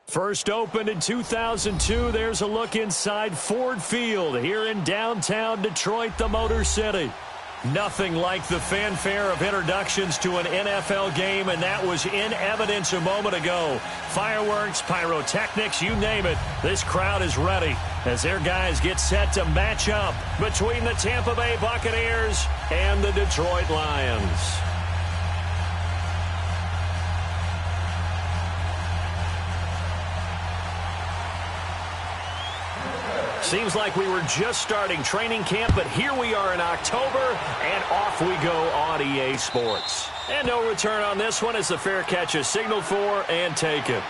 First opened in 2002, there's a look inside Ford Field here in downtown Detroit, the Motor City. Nothing like the fanfare of introductions to an NFL game, and that was in evidence a moment ago. Fireworks, pyrotechnics, you name it. This crowd is ready as their guys get set to match up between the Tampa Bay Buccaneers and the Detroit Lions. Seems like we were just starting training camp, but here we are in October, and off we go on EA Sports. And no return on this one as the fair catch is signaled for and taken.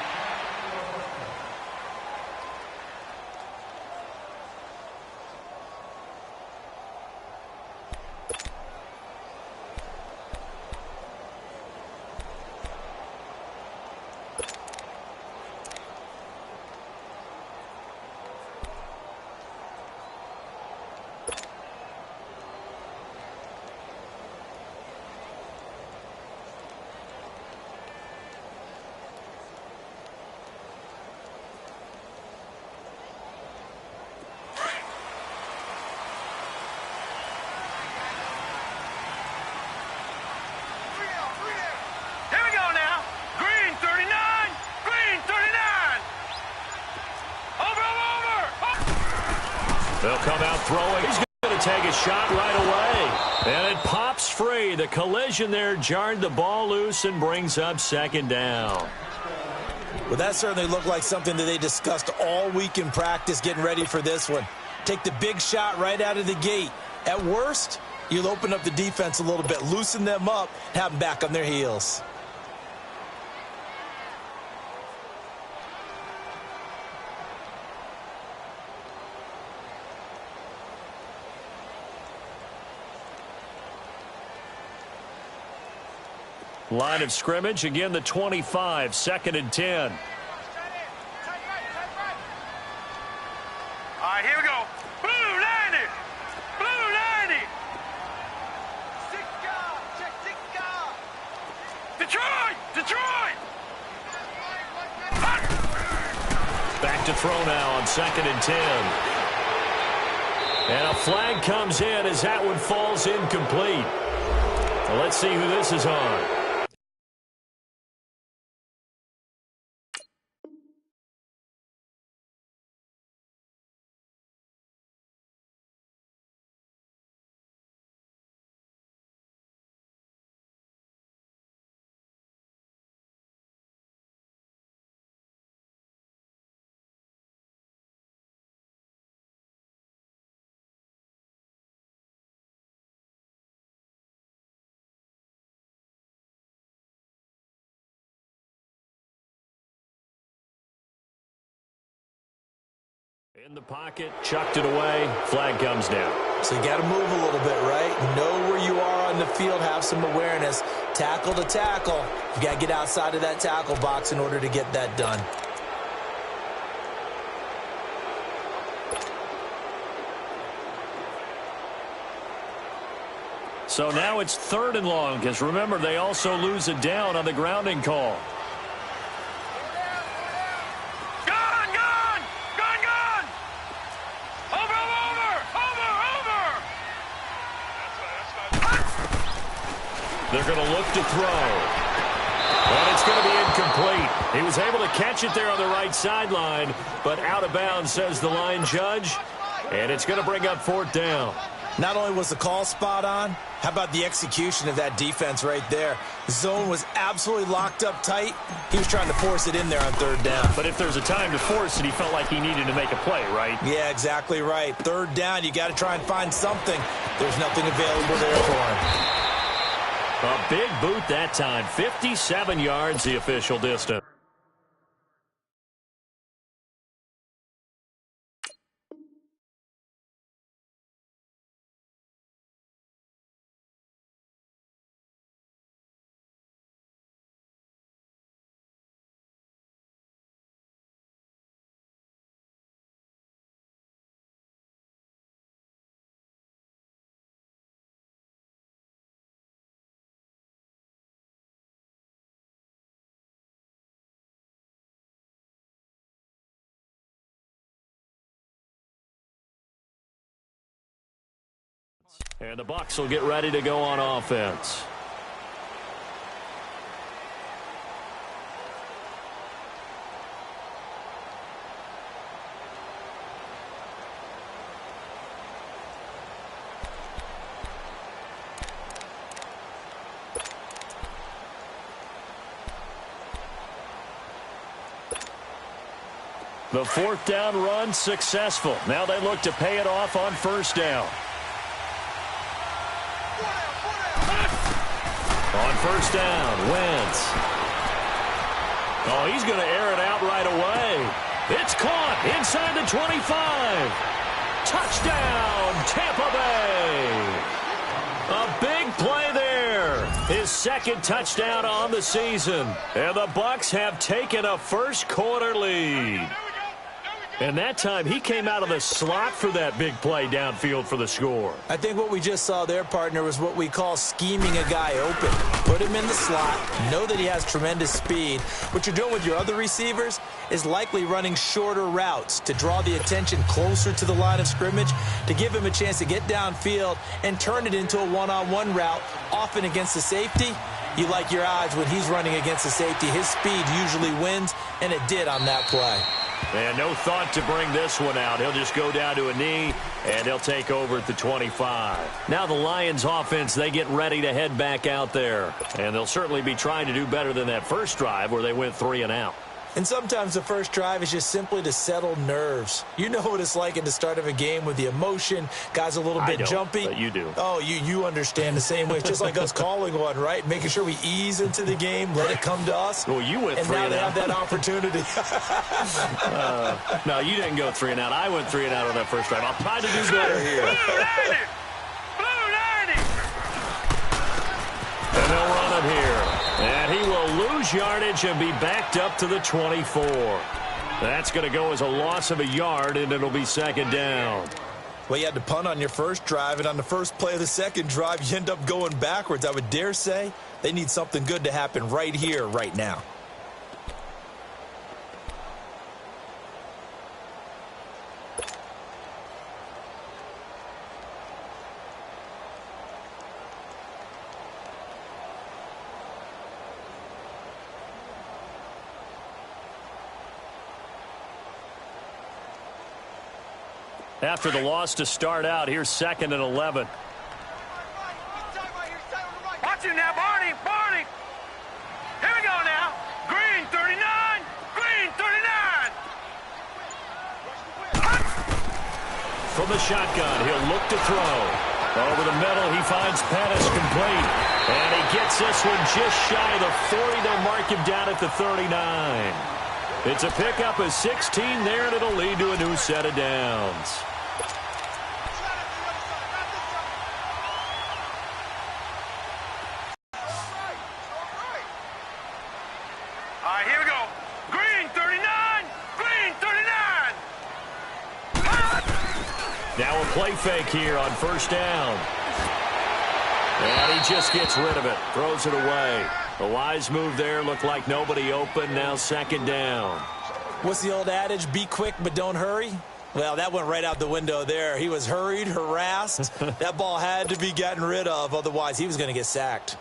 They'll come out throwing. He's going to take a shot right away. And it pops free. The collision there jarred the ball loose and brings up second down. Well, that certainly looked like something that they discussed all week in practice getting ready for this one. Take the big shot right out of the gate. At worst, you'll open up the defense a little bit, loosen them up, have them back on their heels. Line of scrimmage, again the 25, second and 10. All right, here we go. Blue 90. Blue 90. Detroit. Detroit. Back to throw now on second and 10. And a flag comes in as that one falls incomplete. Well, let's see who this is on. In the pocket, chucked it away, flag comes down. So you got to move a little bit, right? Know where you are on the field, have some awareness. Tackle to tackle. You got to get outside of that tackle box in order to get that done. So now it's third and long, because remember, they also lose it down on the grounding call. They're going to look to throw. And it's going to be incomplete. He was able to catch it there on the right sideline, but out of bounds, says the line judge. And it's going to bring up fourth down. Not only was the call spot on, how about the execution of that defense right there? The zone was absolutely locked up tight. He was trying to force it in there on third down. But if there's a time to force it, he felt like he needed to make a play, right? Yeah, exactly right. Third down, you got to try and find something. There's nothing available there for him. A big boot that time. 57 yards, the official distance. And the Bucs will get ready to go on offense. The fourth down run successful. Now they look to pay it off on first down. On first down, Wentz. Oh, he's going to air it out right away. It's caught inside the 25. Touchdown, Tampa Bay. A big play there. His second touchdown on the season. And the Bucs have taken a first-quarter lead. And that time, he came out of the slot for that big play downfield for the score. I think what we just saw there, partner, was what we call scheming a guy open. Put him in the slot, know that he has tremendous speed. What you're doing with your other receivers is likely running shorter routes to draw the attention closer to the line of scrimmage, to give him a chance to get downfield and turn it into a one-on-one route, often against the safety. You like your odds when he's running against the safety. His speed usually wins, and it did on that play. And no thought to bring this one out. He'll just go down to a knee, and he'll take over at the 25. Now the Lions offense, they get ready to head back out there. And they'll certainly be trying to do better than that first drive where they went 3 and out. And sometimes the first drive is just simply to settle nerves. You know what it's like at the start of a game with the emotion. Guys a little bit jumpy. But you do. Oh, you understand the same way. It's just like us calling one, right? Making sure we ease into the game, let it come to us. Well, you went 3 and out. And now they have that opportunity. No, you didn't go 3 and out. I went 3 and out on that first drive. I'll try to do better here. And they'll run it here. And he will lose yardage and be backed up to the 24. That's going to go as a loss of a yard, and it'll be second down. Well, you had to punt on your first drive, and on the first play of the second drive, you end up going backwards. I would dare say they need something good to happen right here, right now. After the loss to start out, here's 2nd and 11. Watch it now, Barney. Barney. Here we go now. Green, 39. Green, 39. From the shotgun, he'll look to throw. Over the middle, he finds Pettis complete. And he gets this one just shy of the 40. They'll mark him down at the 39. It's a pickup of 16 there, and it'll lead to a new set of downs. All right, here we go. Green, 39. Green, 39. Now a play fake here on first down. And he just gets rid of it, throws it away. A wise move there, looked like nobody open, now second down. What's the old adage, be quick but don't hurry? Well, that went right out the window there. He was hurried, harassed. That ball had to be gotten rid of, otherwise he was going to get sacked.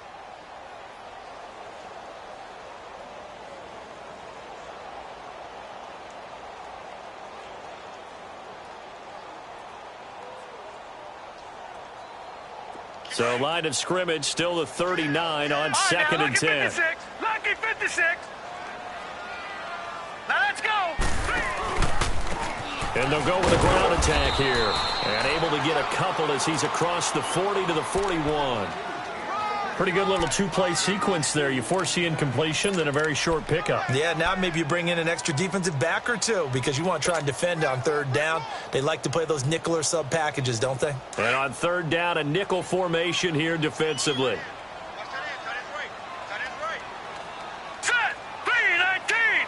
So line of scrimmage still the 39 on second and 10. 56. Lucky 56. Now let's go. And they'll go with a ground attack here. And able to get a couple as he's across the 40 to the 41. Pretty good little two-play sequence there. You force the incompletion, then a very short pickup. Yeah, now maybe you bring in an extra defensive back or two because you want to try and defend on third down. They like to play those nickel or sub packages, don't they? And on third down, a nickel formation here defensively. Set. 3-19.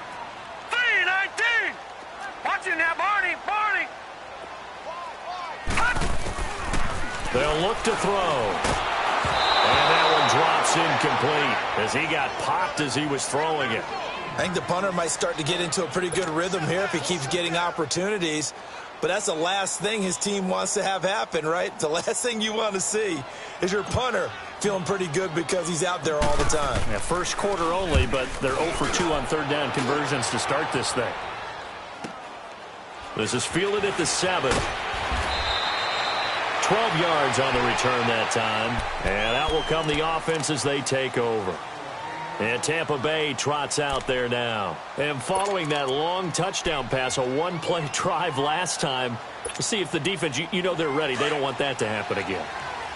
3-19. Watch it now, Barney. Barney. They'll look to throw. And that one drops incomplete as he got popped as he was throwing it. I think the punter might start to get into a pretty good rhythm here if he keeps getting opportunities. But that's the last thing his team wants to have happen, right? The last thing you want to see is your punter feeling pretty good because he's out there all the time. Yeah, first quarter only, but they're 0 for 2 on third down conversions to start this thing. This is fielded at the 7. 12 yards on the return that time. And out will come the offense as they take over. And Tampa Bay trots out there now. And following that long touchdown pass, a one-play drive last time, to see if the defense, you know they're ready. They don't want that to happen again.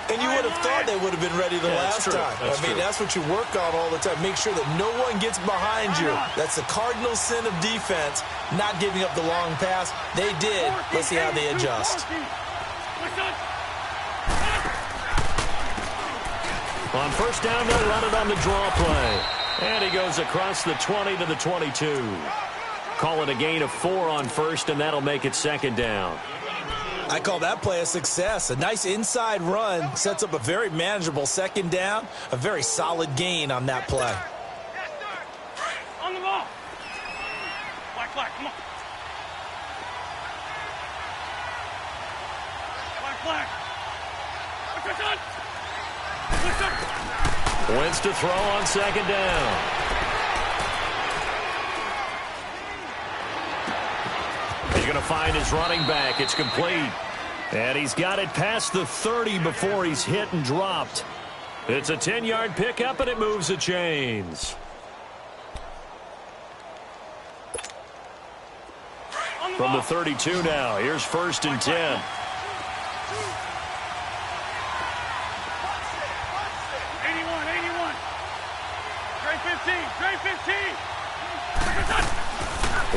And you would have thought they would have been ready the last time. That's what you work on all the time. Make sure that no one gets behind you. That's the cardinal sin of defense, not giving up the long pass. They did. Let's see how they adjust. On first down, they'll run it on the draw play. And he goes across the 20 to the 22. Call it a gain of 4 on first, and that'll make it second down. I call that play a success. A nice inside run sets up a very manageable second down. A very solid gain on that play. On the ball. Black, come on. Black. Wentz to throw on second down. He's going to find his running back. It's complete. And he's got it past the 30 before he's hit and dropped. It's a 10-yard pickup, and it moves the chains. From the 32 now, here's first and 10.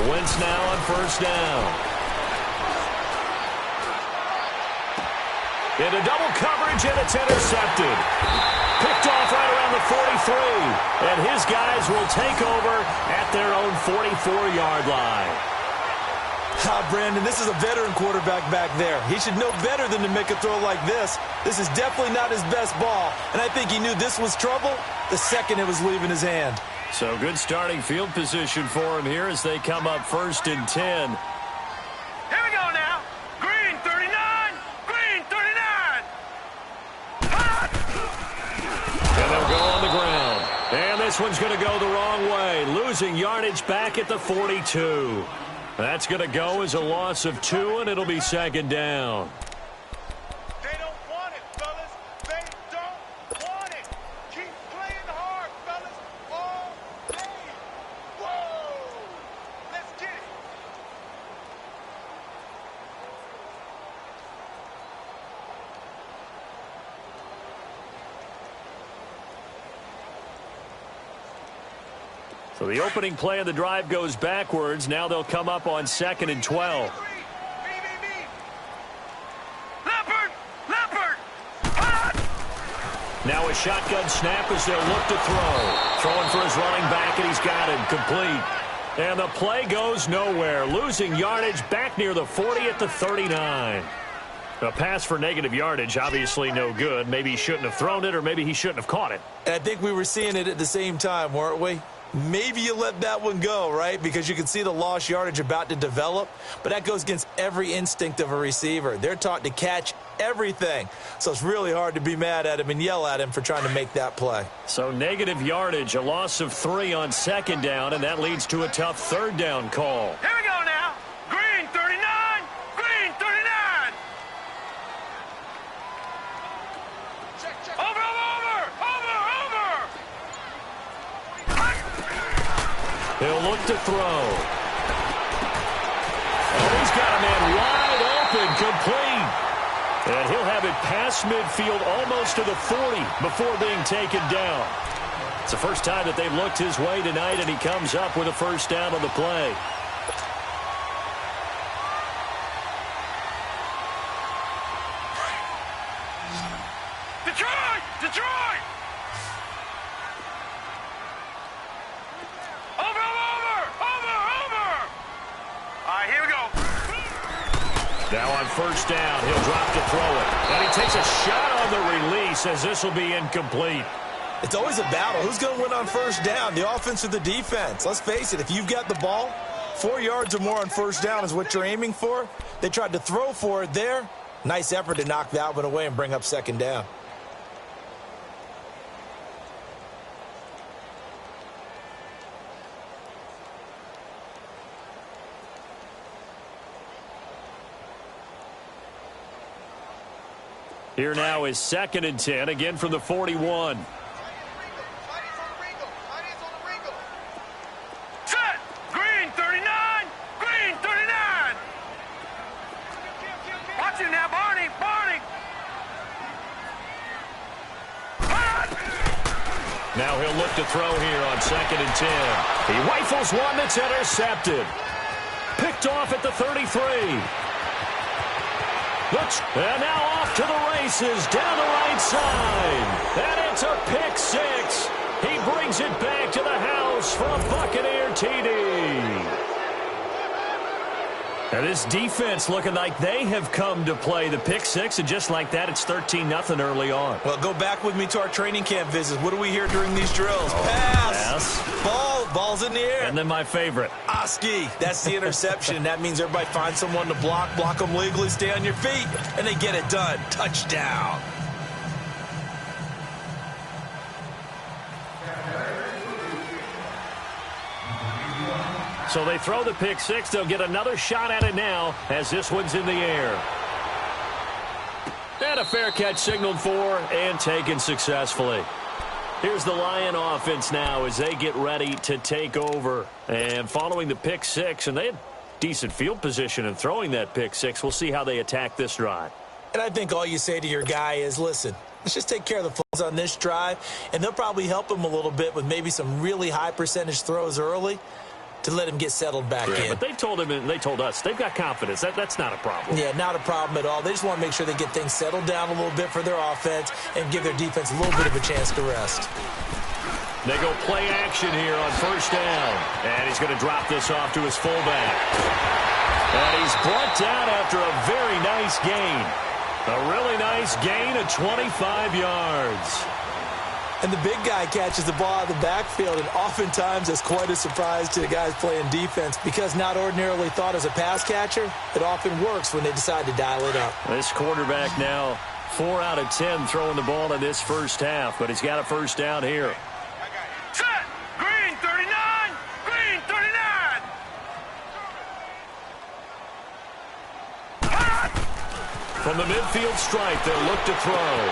Wentz now on first down. Into double coverage, and it's intercepted. Picked off right around the 43. And his guys will take over at their own 44-yard line. Brandon, this is a veteran quarterback back there. He should know better than to make a throw like this. This is definitely not his best ball. And I think he knew this was trouble the second it was leaving his hand. So good starting field position for him here as they come up first and 10. Here we go now. Green 39. Green 39. Hot. And they'll go on the ground. And this one's going to go the wrong way. Losing yardage back at the 42. That's going to go as a loss of 2, and it'll be second down. They don't want it, fellas. They don't want it. Keep playing hard, fellas. All day. Whoa. Let's get it. So the opening play of the drive goes backwards. Now they'll come up on second and 12. Now a shotgun snap as they'll look to throw. Throwing for his running back, and he's got him complete. And the play goes nowhere. Losing yardage back near the 40 at the 39. A pass for negative yardage, obviously no good. Maybe he shouldn't have thrown it, or maybe he shouldn't have caught it. And I think we were seeing it at the same time, weren't we? Maybe you let that one go, right? Because you can see the lost yardage about to develop. But that goes against every instinct of a receiver. They're taught to catch everything. So it's really hard to be mad at him and yell at him for trying to make that play. So negative yardage, a loss of 3 on second down, and that leads to a tough third down call. Here we go now. Green 39. Green 39. Over. He'll look to throw. And he's got a man wide open, complete. And he'll have it past midfield almost to the 40 before being taken down. It's the first time that they've looked his way tonight, and he comes up with a first down on the play. Detroit! Over! All right, here we go. Now on first down, he'll drop to throw it. And he takes a shot on the release as this will be incomplete. It's always a battle. Who's going to win on first down, the offense or the defense? Let's face it, if you've got the ball, 4 yards or more on first down is what you're aiming for. They tried to throw for it there. Nice effort to knock that one away and bring up second down. Here now is 2nd and 10, again from the 41. Set! Green 39! Green 39! Watch him now, Barney! Barney! Now he'll look to throw here on 2nd and 10. He rifles one that's intercepted. Picked off at the 33. And now off to the races down the right side. And it's a pick six. He brings it back to the house for a Buccaneer TD. And this defense looking like they have come to play the pick six, and just like that, it's 13-0 early on. Well, go back with me to our training camp visits. What do we hear during these drills? Pass. Ball's in the air. And then my favorite. Oski. That's the interception. That means everybody finds someone to block them legally, stay on your feet, and they get it done. Touchdown. So they throw the pick six. They'll get another shot at it now as this one's in the air. And a fair catch signaled for and taken successfully. Here's the Lion offense now as they get ready to take over. And following the pick six, and they had decent field position in throwing that pick six. We'll see how they attack this drive. And I think all you say to your guy is, listen, let's just take care of the footballs on this drive, and they'll probably help him a little bit with maybe some really high percentage throws early to let him get settled back in. But they told him and they told us they've got confidence. That's not a problem. Yeah, not a problem at all. They just want to make sure they get things settled down a little bit for their offense and give their defense a little bit of a chance to rest. They go play action here on first down. And he's going to drop this off to his fullback. And he's brought down after a very nice gain. A really nice gain of 25 yards. And the big guy catches the ball out of the backfield, and oftentimes it's quite a surprise to the guys playing defense because not ordinarily thought as a pass catcher, it often works when they decide to dial it up. This quarterback now 4 out of 10 throwing the ball in this first half, but he's got a first down here. Set! Green 39! Green 39! From the midfield stripe, they'll look to throw.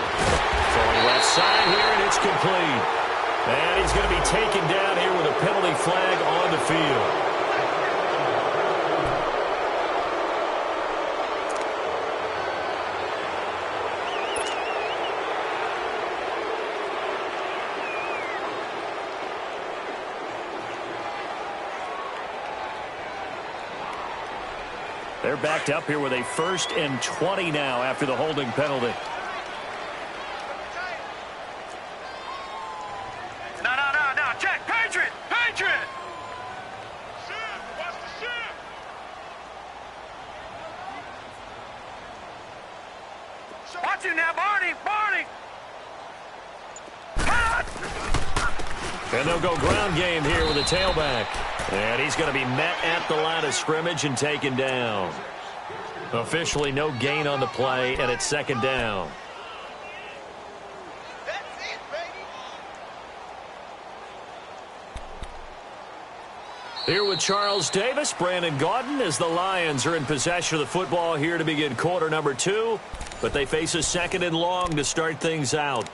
Throwing left side here, and it's complete. And he's going to be taken down here with a penalty flag on the field. They're backed up here with a 1st and 20 now after the holding penalty. No, check! Patriot! Patriot! Shift! Watch the shift! Watch him now, Barney! Barney! And they'll go ground game here with a tailback. And he's going to be met at the line of scrimmage and taken down. Officially no gain on the play, and it's 2nd down. That's it, baby! Here with Charles Davis, Brandon Gaudin, as the Lions are in possession of the football here to begin quarter number 2. But they face a 2nd and long to start things out.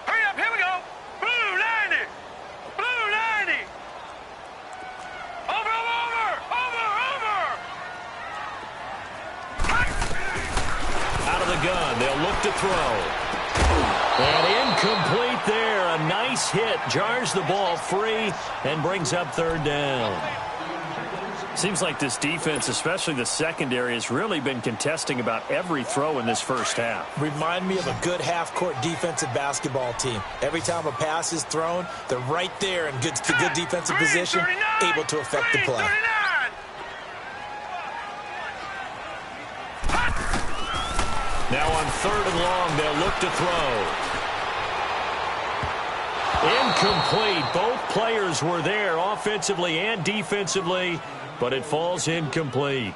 Hurry up, here we go! Blue 90! Blue 90! Over! Out of the gun, they'll look to throw. And incomplete there. A nice hit. Jars the ball free and brings up 3rd down. Seems like this defense, especially the secondary, has really been contesting about every throw in this first half. Remind me of a good half-court defensive basketball team. Every time a pass is thrown, they're right there in good defensive position, able to affect the play. Now on 3rd and long, they'll look to throw. Incomplete. Both players were there offensively and defensively, but it falls incomplete.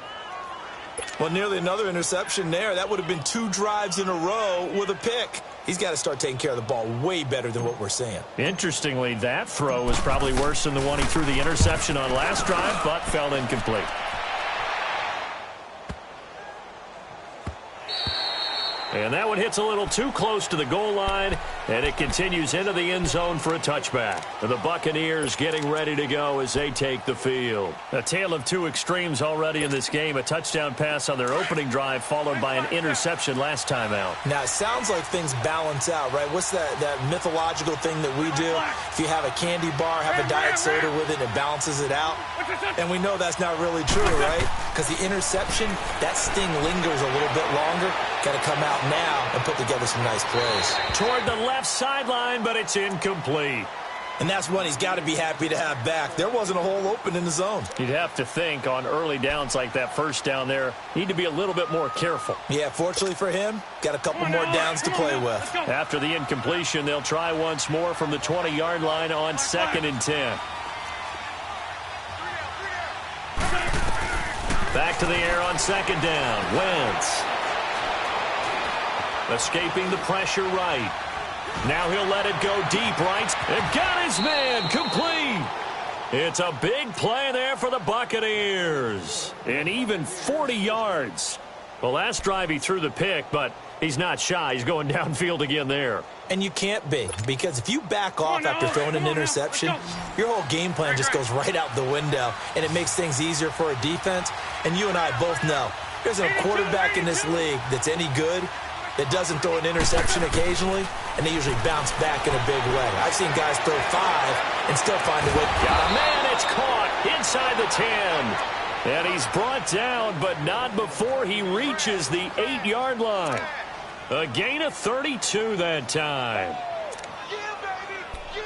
Well, nearly another interception there. That would have been 2 drives in a row with a pick. He's got to start taking care of the ball way better than what we're seeing. Interestingly, that throw was probably worse than the one he threw the interception on last drive, but fell incomplete. And that one hits a little too close to the goal line, and it continues into the end zone for a touchback. The Buccaneers getting ready to go as they take the field. A tale of 2 extremes already in this game. A touchdown pass on their opening drive, followed by an interception last time out. Now, it sounds like things balance out, right? What's that mythological thing that we do? If you have a candy bar, have a diet soda with it, it balances it out. And we know that's not really true, right? Because the interception, that sting lingers a little bit longer. Got to come out now and put together some nice plays. Toward the left sideline, but it's incomplete. And that's one he's got to be happy to have back. There wasn't a hole open in the zone. You'd have to think on early downs like that first down there, need to be a little bit more careful. Yeah, fortunately for him, got a couple more downs to play with. After the incompletion, they'll try once more from the 20-yard line on 2nd and 10. Back to the air on 2nd down. Wentz. Escaping the pressure right. Now he'll let it go deep right. And got his man complete. It's a big play there for the Buccaneers. And even 40 yards. The last drive he threw the pick, but he's not shy. He's going downfield again there. And you can't be, because if you back off after throwing an interception, your whole game plan just goes right out the window, and it makes things easier for a defense. And you and I both know there's a quarterback in this league that's any good that doesn't throw an interception occasionally, and they usually bounce back in a big way. I've seen guys throw 5 and still find a way. Got a man, it's caught inside the 10. And he's brought down, but not before he reaches the 8-yard line. A gain of 32 that time. Yeah, baby, yeah.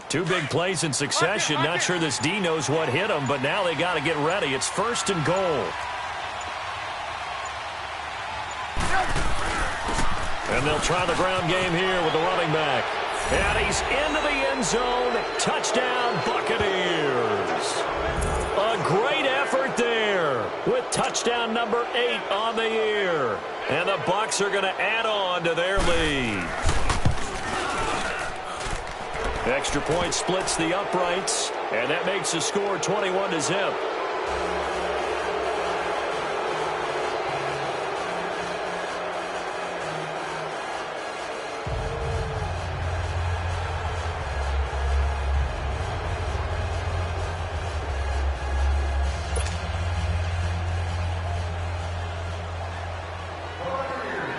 Two big plays in succession. Not sure this D knows what hit him, but now they got to get ready. It's 1st and goal. And they'll try the ground game here with the running back. And he's into the end zone. Touchdown, Buccaneers. A great effort there with touchdown number 8 on the year. And the Bucs are going to add on to their lead. Extra point splits the uprights, and that makes the score 21-0.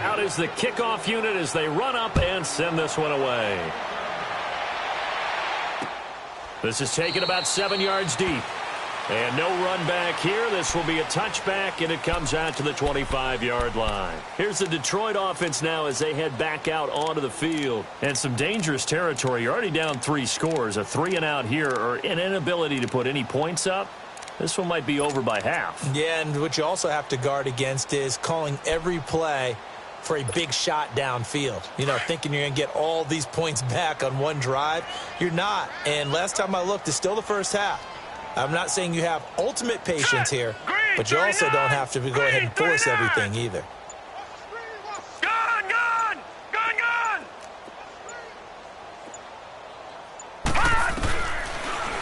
Out is the kickoff unit as they run up and send this one away. This is taken about 7 yards deep. And no run back here. This will be a touchback, and it comes out to the 25-yard line. Here's the Detroit offense now as they head back out onto the field. And some dangerous territory. You're already down 3 scores. A 3-and-out here, or an inability to put any points up. This one might be over by half. Yeah, and what you also have to guard against is calling every play for a big shot downfield. You know, thinking you're going to get all these points back on one drive. You're not. And last time I looked, it's still the first half. I'm not saying you have ultimate patience here, but you also don't have to go ahead and force everything either. Gone, gone! Gone, gone!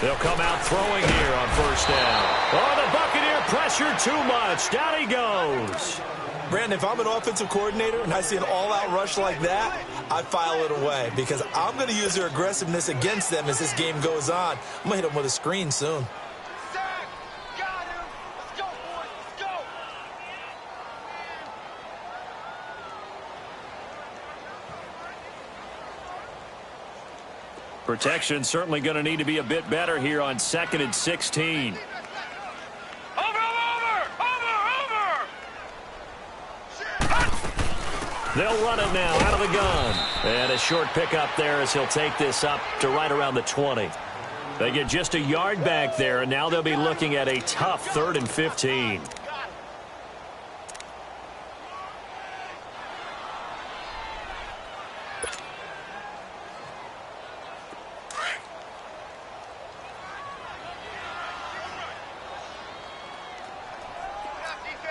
They'll come out throwing here on 1st down. Oh, the Buccaneer pressure too much. Down he goes. Brandon, if I'm an offensive coordinator and I see an all-out rush like that, I file it away because I'm going to use their aggressiveness against them as this game goes on. I'm going to hit them with a screen soon. Sack! Got him! Let's go, boys! Let's go! Protection certainly going to need to be a bit better here on 2nd and 16. They'll run it now out of the gun. And a short pickup there as he'll take this up to right around the 20. They get just a yard back there, and now they'll be looking at a tough 3rd and 15.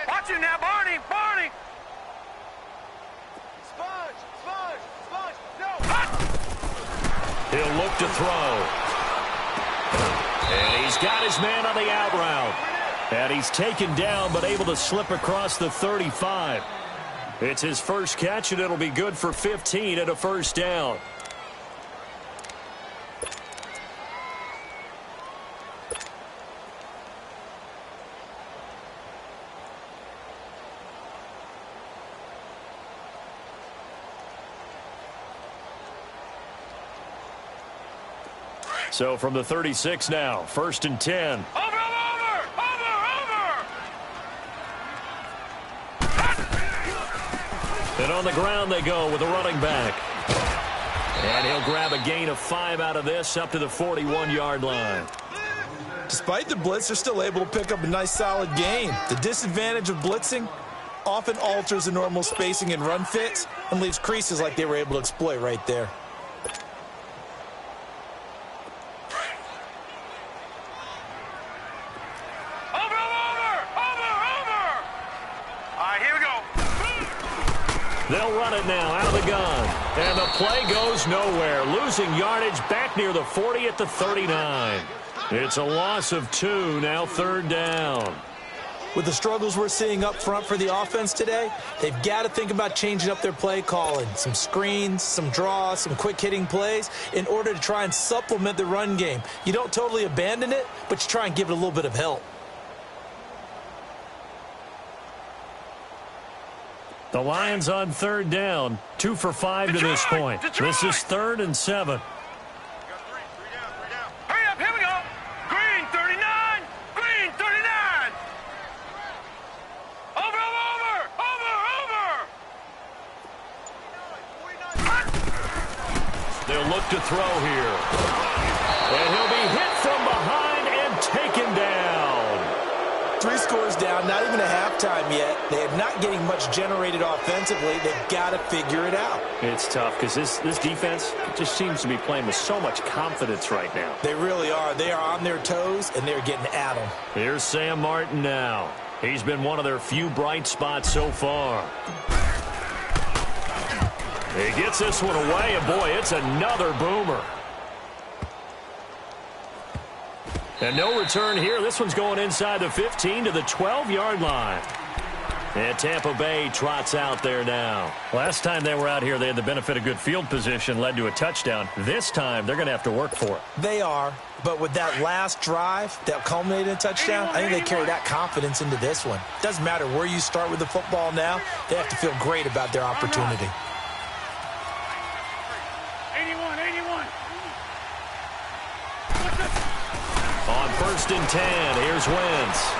Watch it now, Barney! Barney! Sponge! No! He'll look to throw. And he's got his man on the out route. And he's taken down but able to slip across the 35. It's his first catch, and it'll be good for 15 and a first down. So from the 36 now, 1st and 10. Over! And on the ground they go with a running back. And he'll grab a gain of 5 out of this up to the 41-yard line. Despite the blitz, they're still able to pick up a nice solid gain. The disadvantage of blitzing often alters the normal spacing and run fits and leaves creases like they were able to exploit right there. They'll run it now out of the gun. And the play goes nowhere. Losing yardage back near the 40 at the 39. It's a loss of 2, now 3rd down. With the struggles we're seeing up front for the offense today, they've got to think about changing up their play calling. Some screens, some draws, some quick-hitting plays in order to try and supplement the run game. You don't totally abandon it, but you try and give it a little bit of help. The Lions on 3rd down, 2 for 5 to this point. This is 3rd and 7. Hurry up, here we go. Green 39, green 39. Over. They'll look to throw here. And he'll be hit from behind and taken down. 3 scores down, not even a halftime yet. They are not getting much generated offensively. They've got to figure it out. It's tough because this defense just seems to be playing with so much confidence right now. They really are. They are on their toes, and they're getting at them. Here's Sam Martin now. He's been one of their few bright spots so far. He gets this one away, and boy, it's another boomer. And no return here. This one's going inside the 15 to the 12-yard line. And Tampa Bay trots out there now. Last time they were out here, they had the benefit of good field position, led to a touchdown. This time, they're going to have to work for it. They are, but with that last drive that culminated in a touchdown, I think they carry that confidence into this one. Doesn't matter where you start with the football now, they have to feel great about their opportunity. 81. On 1st and 10, here's Wentz.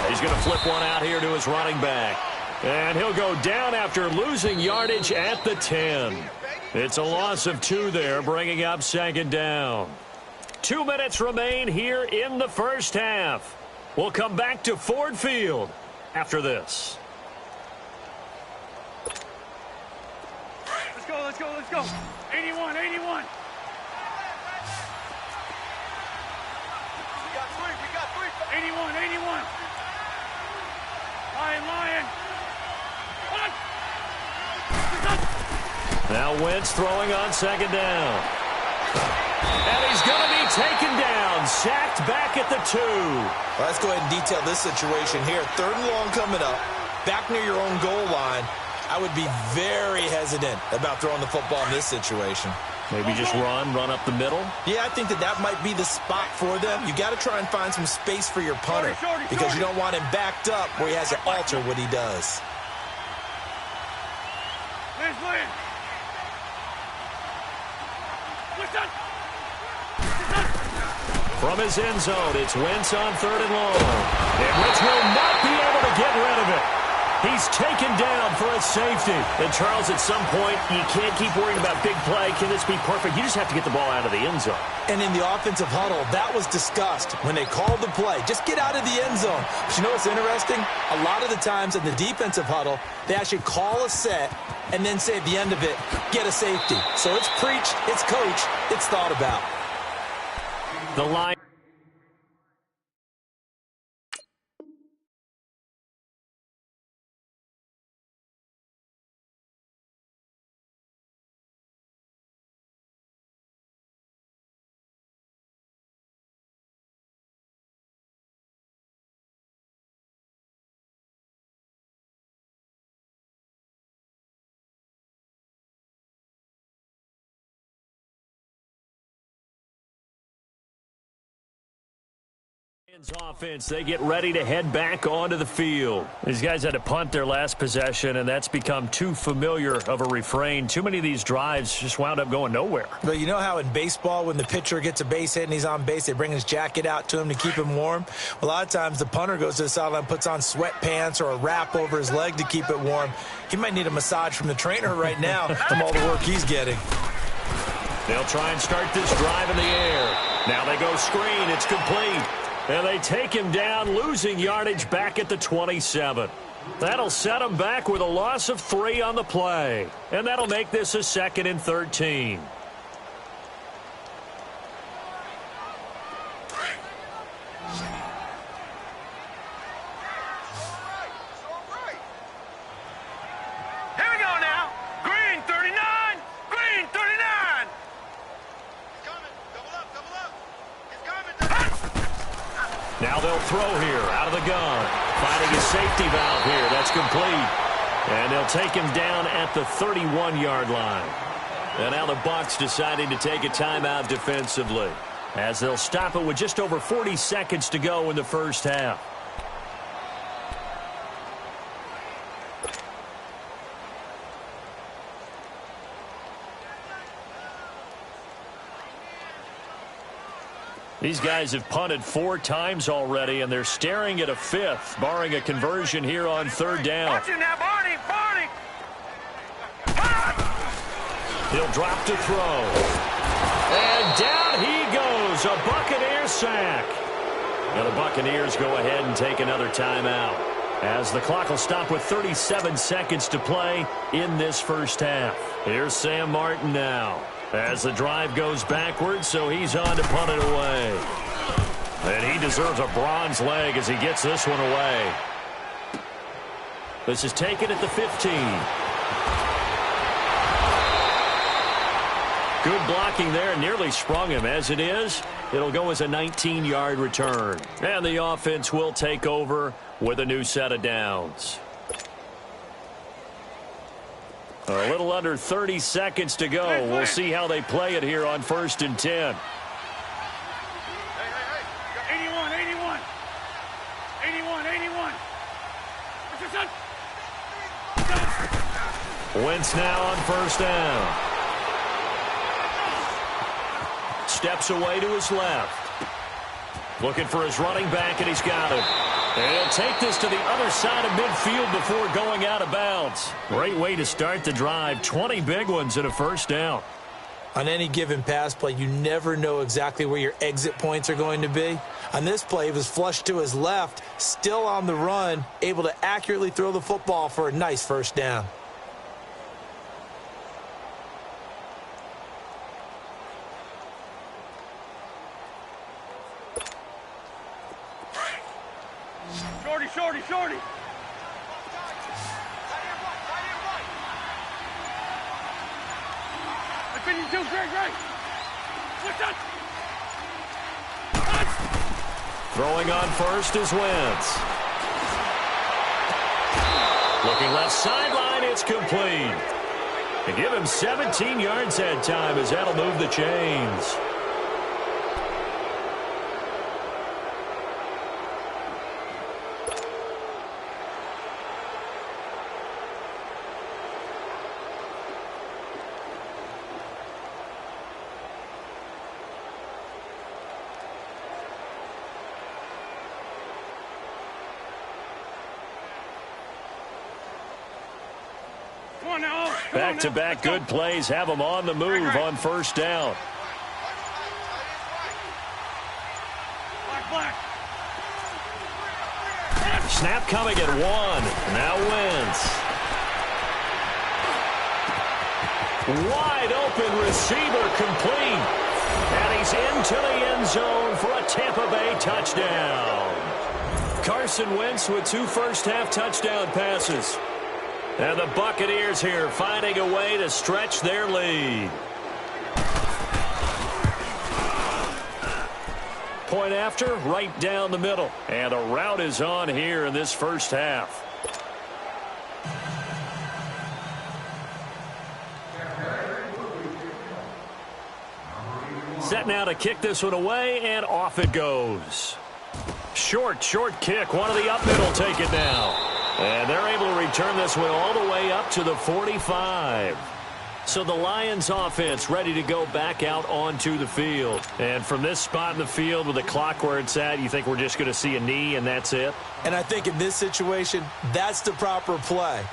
He's going to flip one out here to his running back. And he'll go down after losing yardage at the 10. It's a loss of 2 there, bringing up 2nd down. 2 minutes remain here in the first half. We'll come back to Ford Field after this. Let's go. 81. We got three. 81. Lion. Now Wentz throwing on 2nd down. And he's going to be taken down, sacked back at the 2. Well, let's go ahead and detail this situation here. 3rd and long coming up, back near your own goal line. I would be very hesitant about throwing the football in this situation. Maybe just run up the middle? Yeah, I think that might be the spot for them. You got to try and find some space for your punter because you don't want him backed up where he has to alter what he does. From his end zone, it's Wentz on 3rd and long. And Wentz will not be able to get rid of it. He's taken down for a safety. And, Charles, at some point, you can't keep worrying about big play. Can this be perfect? You just have to get the ball out of the end zone. And in the offensive huddle, that was discussed when they called the play. Just get out of the end zone. But you know what's interesting? A lot of the times in the defensive huddle, they actually call a set and then say at the end of it, get a safety. So it's preach, it's coach, it's thought about. The line. Offense, they get ready to head back onto the field. These guys had to punt their last possession, and that's become too familiar of a refrain. Too many of these drives just wound up going nowhere. But you know how in baseball, when the pitcher gets a base hit and he's on base, they bring his jacket out to him to keep him warm? A lot of times the punter goes to the sideline, puts on sweatpants or a wrap over his leg to keep it warm. He might need a massage from the trainer right now from all the work he's getting. They'll try and start this drive in the air. Now they go screen. It's complete. And they take him down, losing yardage back at the 27. That'll set him back with a loss of 3 on the play. And that'll make this a 2nd and 13. Here we go now. Green 39. Green 39. He's coming. Double up. He's coming. Now they'll throw here out of the gun. Finding a safety valve here. That's complete. And they'll take him down at the 31-yard line. And now the Bucs deciding to take a timeout defensively, as they'll stop it with just over 40 seconds to go in the first half. These guys have punted 4 times already, and they're staring at a 5th, barring a conversion here on 3rd down. Watch it now, Barney. He'll drop to throw. And down he goes, a Buccaneer sack. Now the Buccaneers go ahead and take another timeout, as the clock will stop with 37 seconds to play in this first half. Here's Sam Martin now, as the drive goes backwards, so he's on to punt it away. And he deserves a bronze leg as he gets this one away. This is taken at the 15. Good blocking there, nearly sprung him. As it is, it'll go as a 19-yard return. And the offense will take over with a new set of downs. A little under 30 seconds to go. We'll see how they play it here on 1st and 10. Hey. 81. What's your son? Wentz now on 1st down. Steps away to his left. Looking for his running back, and he's got him. And he'll take this to the other side of midfield before going out of bounds. Great way to start the drive. 20 big ones and a 1st down. On any given pass play, you never know exactly where your exit points are going to be. On this play, he was flushed to his left, still on the run, able to accurately throw the football for a nice 1st down. Shorty. I think you do great. What's that? Throwing on 1st is Wentz. Looking left sideline, it's complete. They give him 17 yards that time, as that'll move the chains. Back-to-back good plays have them on the move on first down. Snap coming at 1. Now Wentz. Wide open receiver complete. And he's into the end zone for a Tampa Bay touchdown. Carson Wentz with 2 first-half touchdown passes. And the Buccaneers here finding a way to stretch their lead. Point after, right down the middle. And a route is on here in this first half. Set now to kick this one away, and off it goes. Short kick. One of the up middle take it now. And they're able to return this one all the way up to the 45. So the Lions offense ready to go back out onto the field. And from this spot in the field with the clock where it's at, you think we're just going to see a knee and that's it? And I think in this situation, that's the proper play.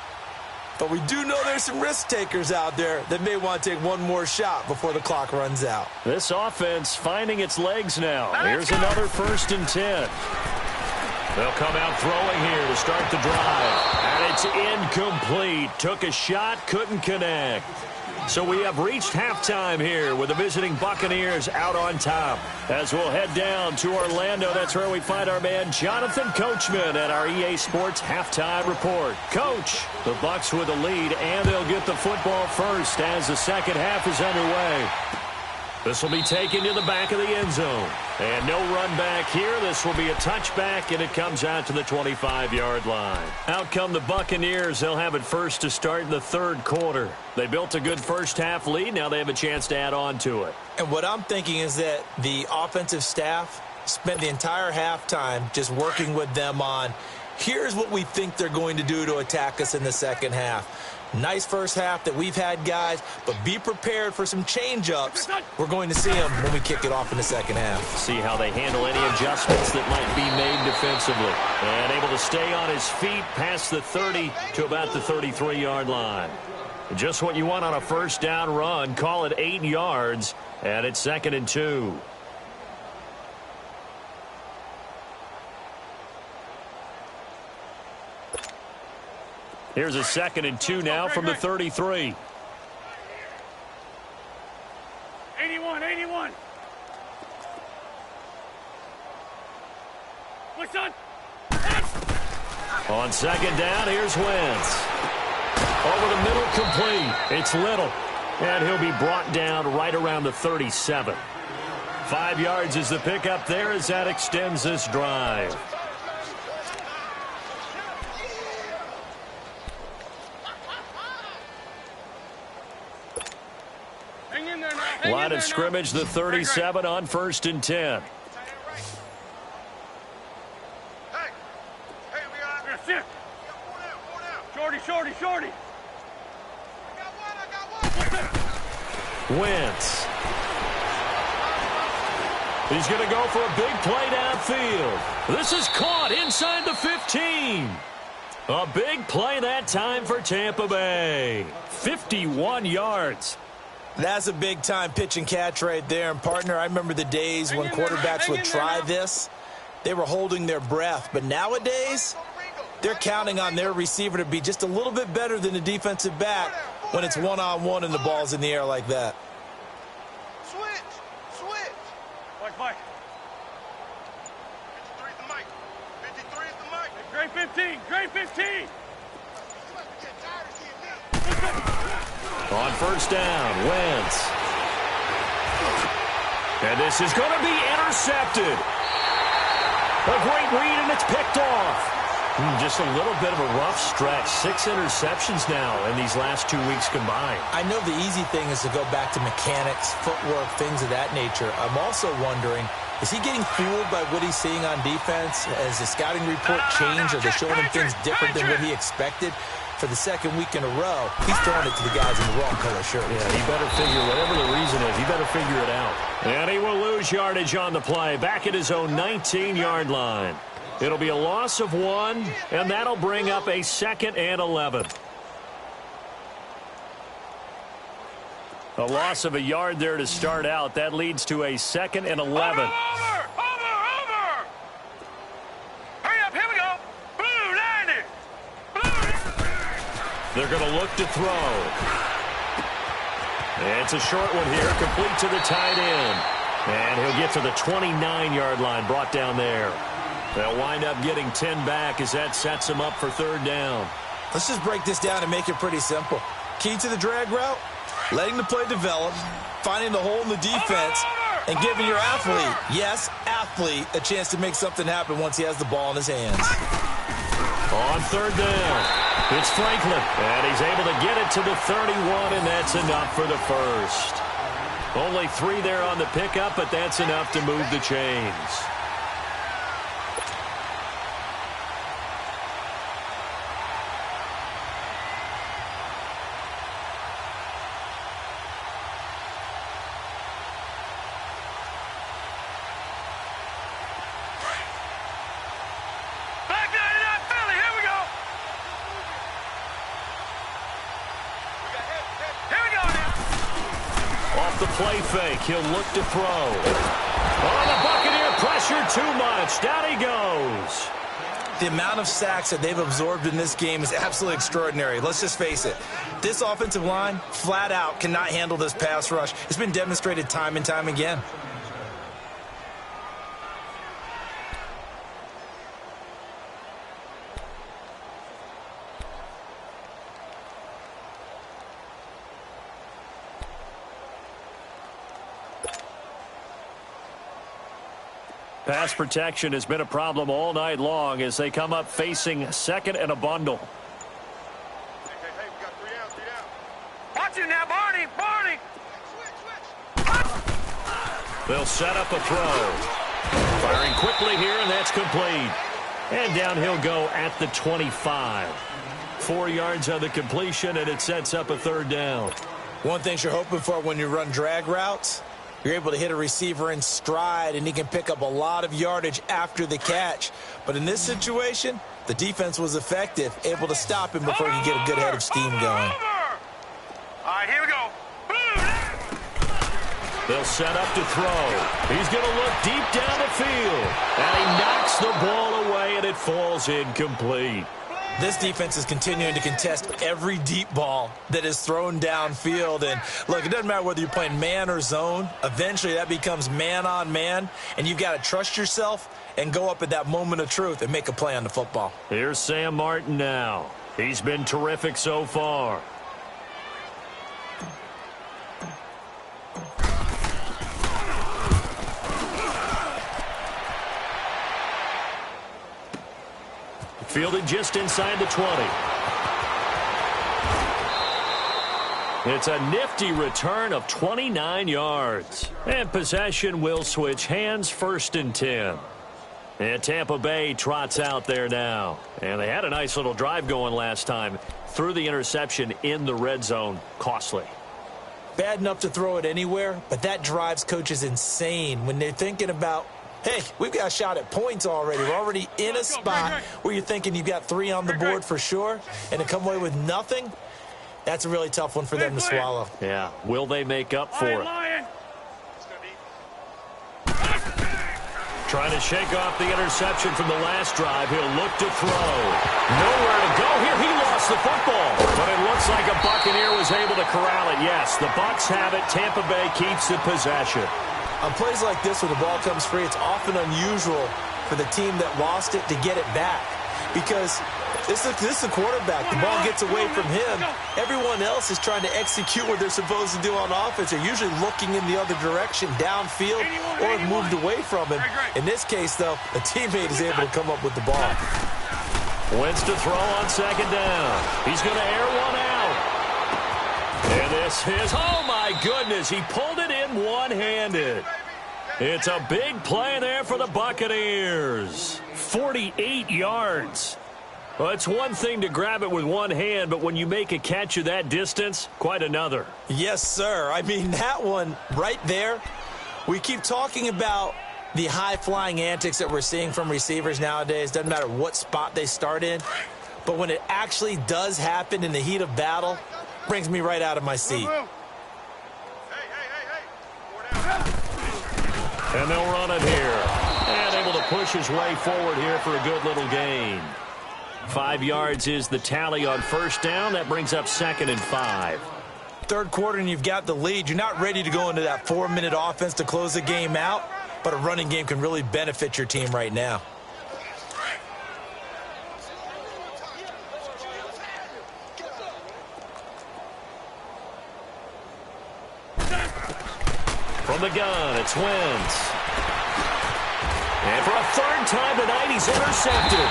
But we do know there's some risk takers out there that may want to take one more shot before the clock runs out. This offense finding its legs now. Here's another 1st and 10. They'll come out throwing here to start the drive. And it's incomplete. Took a shot, couldn't connect. So we have reached halftime here with the visiting Buccaneers out on top. As we'll head down to Orlando, that's where we find our man Jonathan Coachman at our EA Sports Halftime Report. Coach, the Bucs with the lead, and they'll get the football first as the second half is underway. This will be taken to the back of the end zone. And no run back here. This will be a touchback, and it comes out to the 25-yard line. Out come the Buccaneers. They'll have it first to start the third quarter. They built a good first-half lead. Now they have a chance to add on to it. And what I'm thinking is that the offensive staff spent the entire halftime just working with them on, here's what we think they're going to do to attack us in the second half. Nice first half that we've had, guys, but be prepared for some change-ups. We're going to see them when we kick it off in the second half. See how they handle any adjustments that might be made defensively. And able to stay on his feet past the 30 to about the 33-yard line. Just what you want on a first down run. Call it 8 yards, and it's 2nd and 2. Here's a 2nd and 2 now from the 33. 81. What's on? On second down, here's Wentz. Over the middle, complete. It's Little. And he'll be brought down right around the 37. 5 yards is the pickup there as that extends this drive. Line of scrimmage, the 37 on 1st and 10. Shorty. Wentz. He's going to go for a big play downfield. This is caught inside the 15. A big play that time for Tampa Bay. 51 yards. That's a big-time pitch and catch right there. And, partner, I remember the days when quarterbacks would try this. They were holding their breath. But nowadays, they're counting on their receiver to be just a little bit better than the defensive back when it's one-on-one and the ball's in the air like that. Switch. Mike. 53 is the mic. 53 is the mic. Great 15. On first down, Wentz. And this is going to be intercepted. A great read, and it's picked off. Just a little bit of a rough stretch. 6 interceptions now in these last 2 weeks combined. I know the easy thing is to go back to mechanics, footwork, things of that nature. I'm also wondering, is he getting fooled by what he's seeing on defense? Has the scouting report changed? Are they showing him things different than what he expected? For the second week in a row, he's throwing it to the guys in the wrong color shirt. Yeah, he better figure, whatever the reason is, he better figure it out. And he will lose yardage on the play, back at his own 19-yard line. It'll be a loss of 1, and that'll bring up a 2nd and 11. A loss of a yard there to start out. That leads to a 2nd and 11. Over! Hurry up, here we go. Blue, 90. Blue. They're going to look to throw. It's a short one here, complete to the tight end. And he'll get to the 29-yard line, brought down there. They'll wind up getting 10 back as that sets them up for 3rd down. Let's just break this down and make it pretty simple. Key to the drag route, letting the play develop, finding the hole in the defense, and giving your athlete, yes, athlete, a chance to make something happen once he has the ball in his hands. On 3rd down, it's Franklin, and he's able to get it to the 31, and that's enough for the first. Only 3 there on the pickup, but that's enough to move the chains. Play fake. He'll look to throw. Oh, the Buccaneer pressure too much. Down he goes. The amount of sacks that they've absorbed in this game is absolutely extraordinary. Let's just face it. This offensive line, flat out, cannot handle this pass rush. It's been demonstrated time and time again. Pass protection has been a problem all night long as they come up facing 2nd and a bundle. Hey, we got 3 down, 3 down. Watch him now, Barney, Barney. Switch. They'll set up a throw. Firing quickly here, and that's complete. And down he'll go at the 25. 4 yards on the completion, and it sets up a 3rd down. One thing you're hoping for when you run drag routes, you're able to hit a receiver in stride, and he can pick up a lot of yardage after the catch. But in this situation, the defense was effective, able to stop him before he could get a good head of steam going. All right, here we go. They'll set up to throw. He's going to look deep down the field. And he knocks the ball away, and it falls incomplete. This defense is continuing to contest every deep ball that is thrown downfield. And, look, it doesn't matter whether you're playing man or zone. Eventually, that becomes man-on-man, and you've got to trust yourself and go up at that moment of truth and make a play on the football. Here's Sam Martin now. He's been terrific so far. Fielded just inside the 20. It's a nifty return of 29 yards. And possession will switch hands, 1st and 10. And Tampa Bay trots out there now. And they had a nice little drive going last time. Threw the interception in the red zone. Costly. Bad enough to throw it anywhere, but that drives coaches insane when they're thinking about, hey, we've got a shot at points already. We're already in a spot where you're thinking you've got 3 on the board for sure, and to come away with nothing, that's a really tough one for them to swallow. Yeah. Will they make up for it? Trying to shake off the interception from the last drive. He'll look to throw. Nowhere to go here. He lost the football. But it looks like a Buccaneer was able to corral it. Yes, the Bucs have it. Tampa Bay keeps the possession. On plays like this where the ball comes free, it's often unusual for the team that lost it to get it back. Because this is the quarterback. The ball gets away from him. Everyone else is trying to execute what they're supposed to do on offense. They're usually looking in the other direction, downfield, or moved away from him. In this case, though, a teammate is able to come up with the ball. Wentz to throw on 2nd down. He's going to air one out. And this is, oh my goodness, he pulled it in one-handed. It's a big play there for the Buccaneers. 48 yards. Well, it's one thing to grab it with one hand, but when you make a catch of that distance, quite another. Yes, sir. I mean, that one right there, we keep talking about the high-flying antics that we're seeing from receivers nowadays. Doesn't matter what spot they start in. But when it actually does happen in the heat of battle, brings me right out of my seat. And they'll run it here. And able to push his way forward here for a good little gain. 5 yards is the tally on first down. That brings up 2nd and 5. Third quarter and you've got the lead. You're not ready to go into that 4-minute offense to close the game out, but a running game can really benefit your team right now. From the gun, it's Wentz. And for a third time tonight, he's intercepted.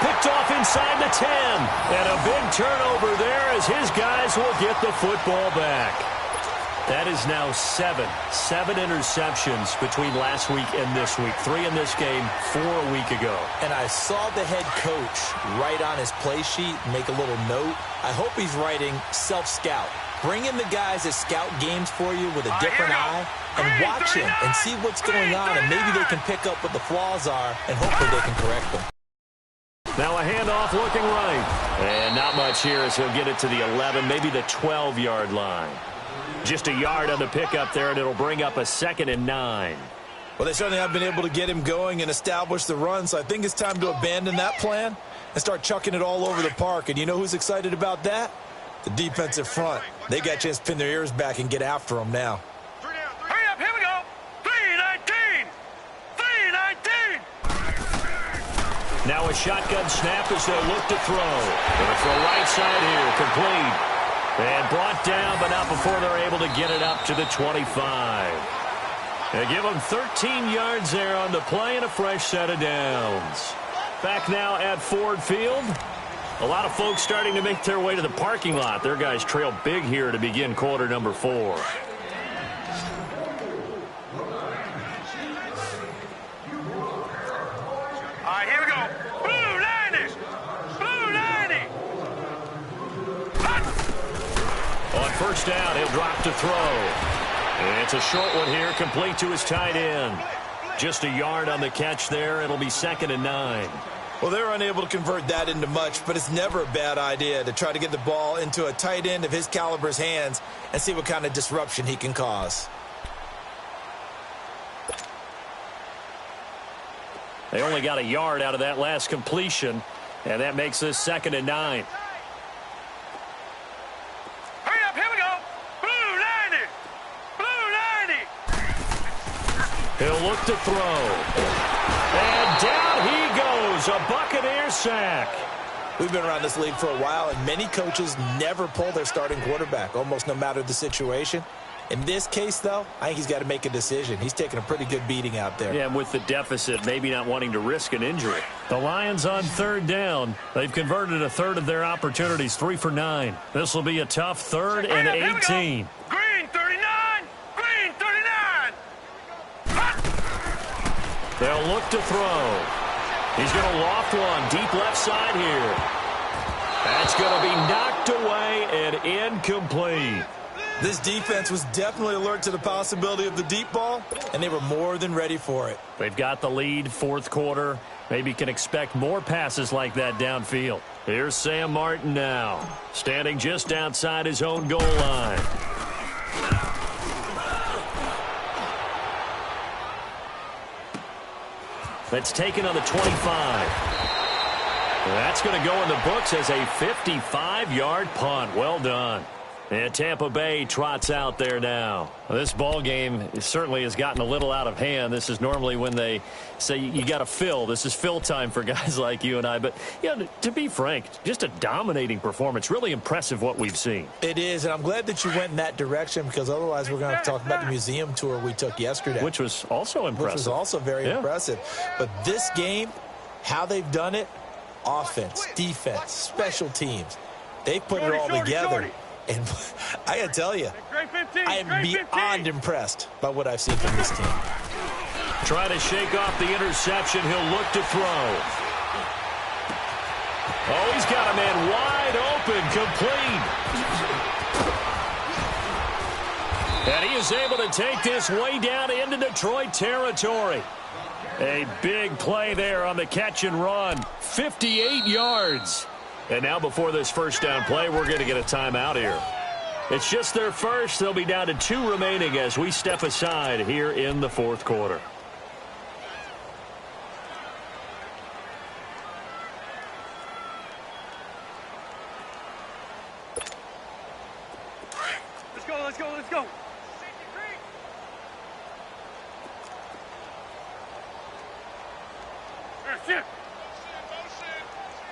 Picked off inside the 10. And a big turnover there as his guys will get the football back. That is now 7 interceptions between last week and this week. 3 in this game, 4 a week ago. And I saw the head coach write on his play sheet, make a little note. I hope he's writing self-scout. Bring in the guys that scout games for you with a different eye and watch him and see what's going on, and maybe they can pick up what the flaws are, and hopefully they can correct them. Now a handoff looking right. And not much here as he'll get it to the 11, maybe the 12-yard line. Just a yard on the pickup there, and it'll bring up a 2nd and 9. Well, they certainly have been able to get him going and establish the run, so I think it's time to abandon that plan and start chucking it all over the park. And you know who's excited about that? The defensive front. They got a chance to pin their ears back and get after them now. Hurry up, here we go. 3-19. 3-19. Now a shotgun snap as they look to throw. Going for a right side here, complete. And brought down, but not before they're able to get it up to the 25. They give them 13 yards there on the play and a fresh set of downs. Back now at Ford Field. A lot of folks starting to make their way to the parking lot. Their guys trail big here to begin quarter number 4. All right, here we go. Blue 90. Blue 90. Hot. On first down, he'll drop to throw. And it's a short one here, complete to his tight end. Just a yard on the catch there. It'll be 2nd and 9. Well, they're unable to convert that into much, but it's never a bad idea to try to get the ball into a tight end of his caliber's hands and see what kind of disruption he can cause. They only got a yard out of that last completion, and that makes this 2nd and 9. Hurry up, here we go. Blue 90. Blue 90. He'll look to throw. And down he goes, a Buccaneer sack. We've been around this league for a while, and many coaches never pull their starting quarterback, almost no matter the situation. In this case, though, I think he's got to make a decision. He's taking a pretty good beating out there. Yeah, and with the deficit, maybe not wanting to risk an injury. The Lions on third down. They've converted a third of their opportunities, 3 for 9. This will be a tough 3rd and 18. Green 39. Green 39. Hot. They'll look to throw. He's going to loft one deep left side here. That's going to be knocked away and incomplete. This defense was definitely alert to the possibility of the deep ball, and they were more than ready for it. They've got the lead, 4th quarter. Maybe can expect more passes like that downfield. Here's Sam Martin now, standing just outside his own goal line. That's taken on the 25. That's going to go in the books as a 55-yard punt. Well done. And Tampa Bay trots out there now. Well, this ball game certainly has gotten a little out of hand. This is normally when they say you got to fill. This is fill time for guys like you and I. But, you know, to be frank, just a dominating performance. Really impressive what we've seen. It is, and I'm glad that you went in that direction, because otherwise we're going to have to talk about the museum tour we took yesterday. Which was also impressive. Which was also very impressive. But this game, how they've done it, offense, defense, special teams, they've put it all together. And I got to tell you, I am beyond impressed by what I've seen from this team. Trying to shake off the interception. He'll look to throw. Oh, he's got a man wide open, complete. And he is able to take this way down into Detroit territory. A big play there on the catch and run. 58 yards. And now before this first down play, we're going to get a timeout here. It's just their first. They'll be down to 2 remaining as we step aside here in the fourth quarter. Let's go.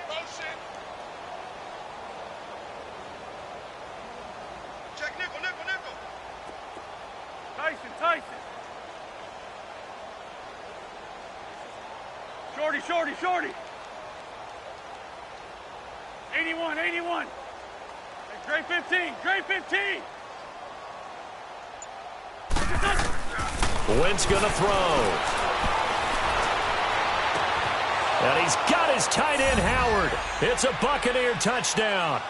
Motion. Check nickel. Tyson. Shorty. 81. Hey, Gray 15. Wentz going to throw. And he's got his tight end, Howard. It's a Buccaneer touchdown.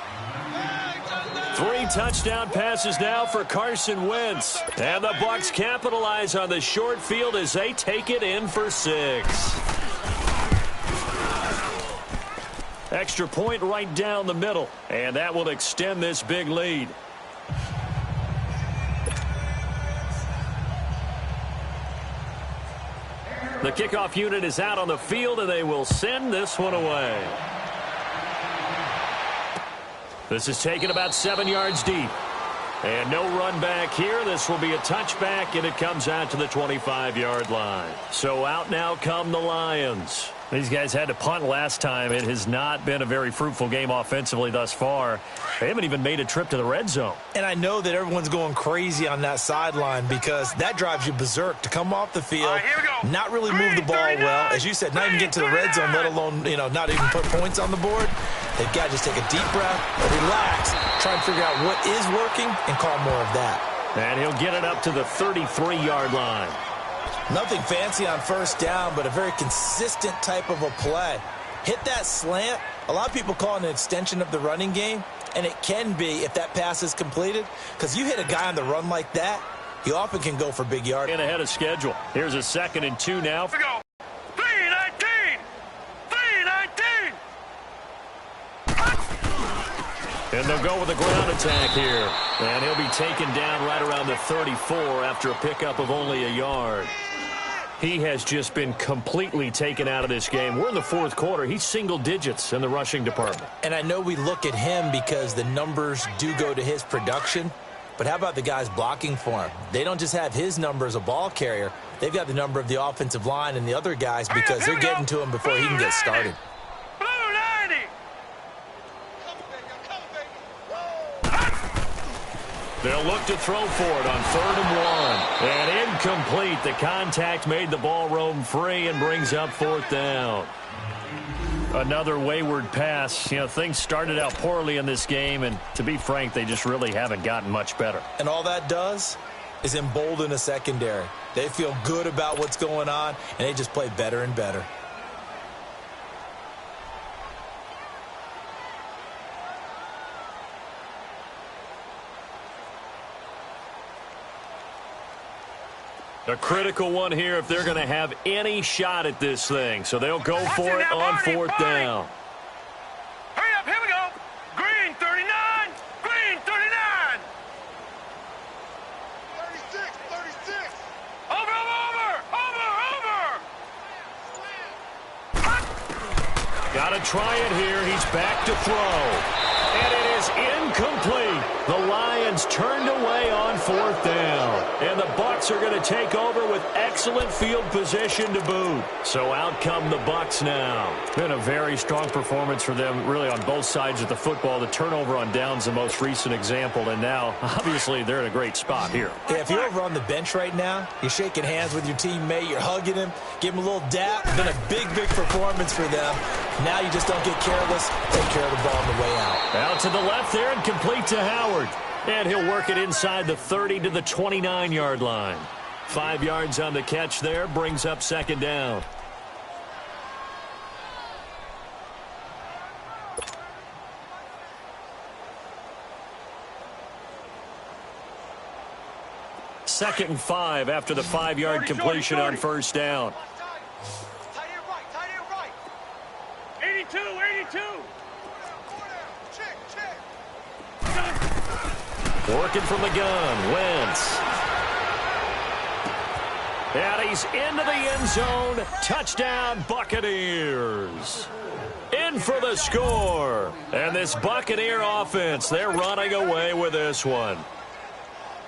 3 touchdown passes now for Carson Wentz. And the Bucs capitalize on the short field as they take it in for 6. Extra point right down the middle. And that will extend this big lead. The kickoff unit is out on the field, and they will send this one away. This is taken about 7 yards deep. And no run back here. This will be a touchback, and it comes out to the 25-yard line. So out now come the Lions. These guys had to punt last time. It has not been a very fruitful game offensively thus far. They haven't even made a trip to the red zone. And I know that everyone's going crazy on that sideline because that drives you berserk to come off the field, not really move the ball well. As you said, not even get to the red zone, let alone, not even put points on the board. They've got to just take a deep breath, relax, try and figure out what is working, and call more of that. And he'll get it up to the 33-yard line. Nothing fancy on first down, but a very consistent type of a play. Hit that slant. A lot of people call it an extension of the running game, and it can be if that pass is completed, because you hit a guy on the run like that, he often can go for big yards. And ahead of schedule. Here's a 2nd and 2 now. Let's go. 3-19. And they'll go with a ground attack here. And he'll be taken down right around the 34 after a pickup of only a yard. He has just been completely taken out of this game. We're in the fourth quarter. He's single digits in the rushing department. And I know we look at him because the numbers do go to his production. But how about the guys blocking for him? They don't just have his number as a ball carrier. They've got the number of the offensive line and the other guys because they're getting to him before he can get started. They'll look to throw for it on 3rd and 1. And incomplete. The contact made the ball roam free and brings up 4th down. Another wayward pass. Things started out poorly in this game, and to be frank, they just really haven't gotten much better. And all that does is embolden a secondary. They feel good about what's going on, and they just play better and better. A critical one here if they're going to have any shot at this thing. So they'll go for it on 4th down. Hurry up, here we go. Green 39. Green 39. 36. Over. Got to try it here. He's back to throw. And it is incomplete. The Lions turned away on 4th down. And the Bucs are going to take over with excellent field position to boot. So out come the Bucs now. Been a very strong performance for them, really, on both sides of the football. The turnover on downs, the most recent example. And now, obviously, they're in a great spot here. Yeah, if you're over on the bench right now, you're shaking hands with your teammate, you're hugging him, give him a little dap. Been a big performance for them. Now you just don't get careless. Take care of the ball on the way out. Out to the left there and complete to Howard. And he'll work it inside the 30 to the 29-yard line. 5 yards on the catch there, brings up 2nd down. Second and 5 after the 5-yard completion on 1st down. Tight end right. 82. Working from the gun, Wentz. And he's into the end zone. Touchdown, Buccaneers. In for the score. And this Buccaneer offense, they're running away with this one.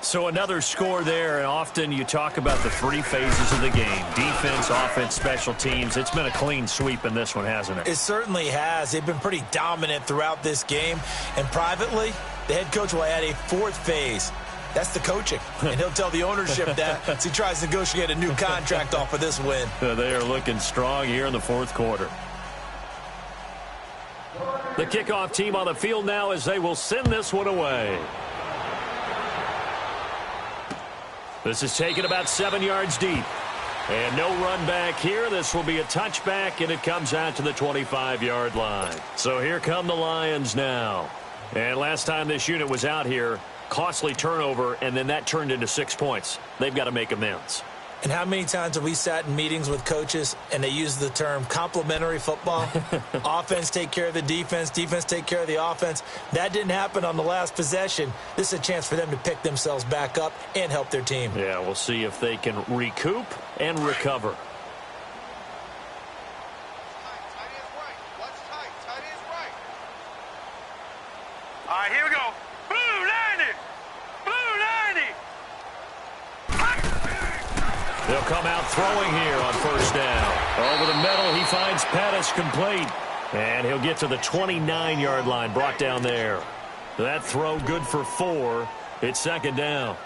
So another score there, and often you talk about the three phases of the game. Defense, offense, special teams. It's been a clean sweep in this one, hasn't it? It certainly has. They've been pretty dominant throughout this game. And privately, the head coach will add a fourth phase. That's the coaching. And he'll tell the ownership that as he tries to negotiate a new contract off of this win. They are looking strong here in the fourth quarter. The kickoff team on the field now as they will send this one away. This is taken about 7 yards deep. And no run back here. This will be a touchback, and it comes out to the 25-yard line. So here come the Lions now. And last time this unit was out here, costly turnover, and then that turned into 6 points. They've got to make amends. And how many times have we sat in meetings with coaches and they use the term complementary football? Offense take care of the defense, defense take care of the offense. That didn't happen on the last possession. This is a chance for them to pick themselves back up and help their team. Yeah, we'll see if they can recoup and recover. All right, here we go. Blue 90! Blue 90! They'll come out throwing here on first down. Over the middle, he finds Pettis complete. And he'll get to the 29-yard line, brought down there. That throw good for 4. It's second down.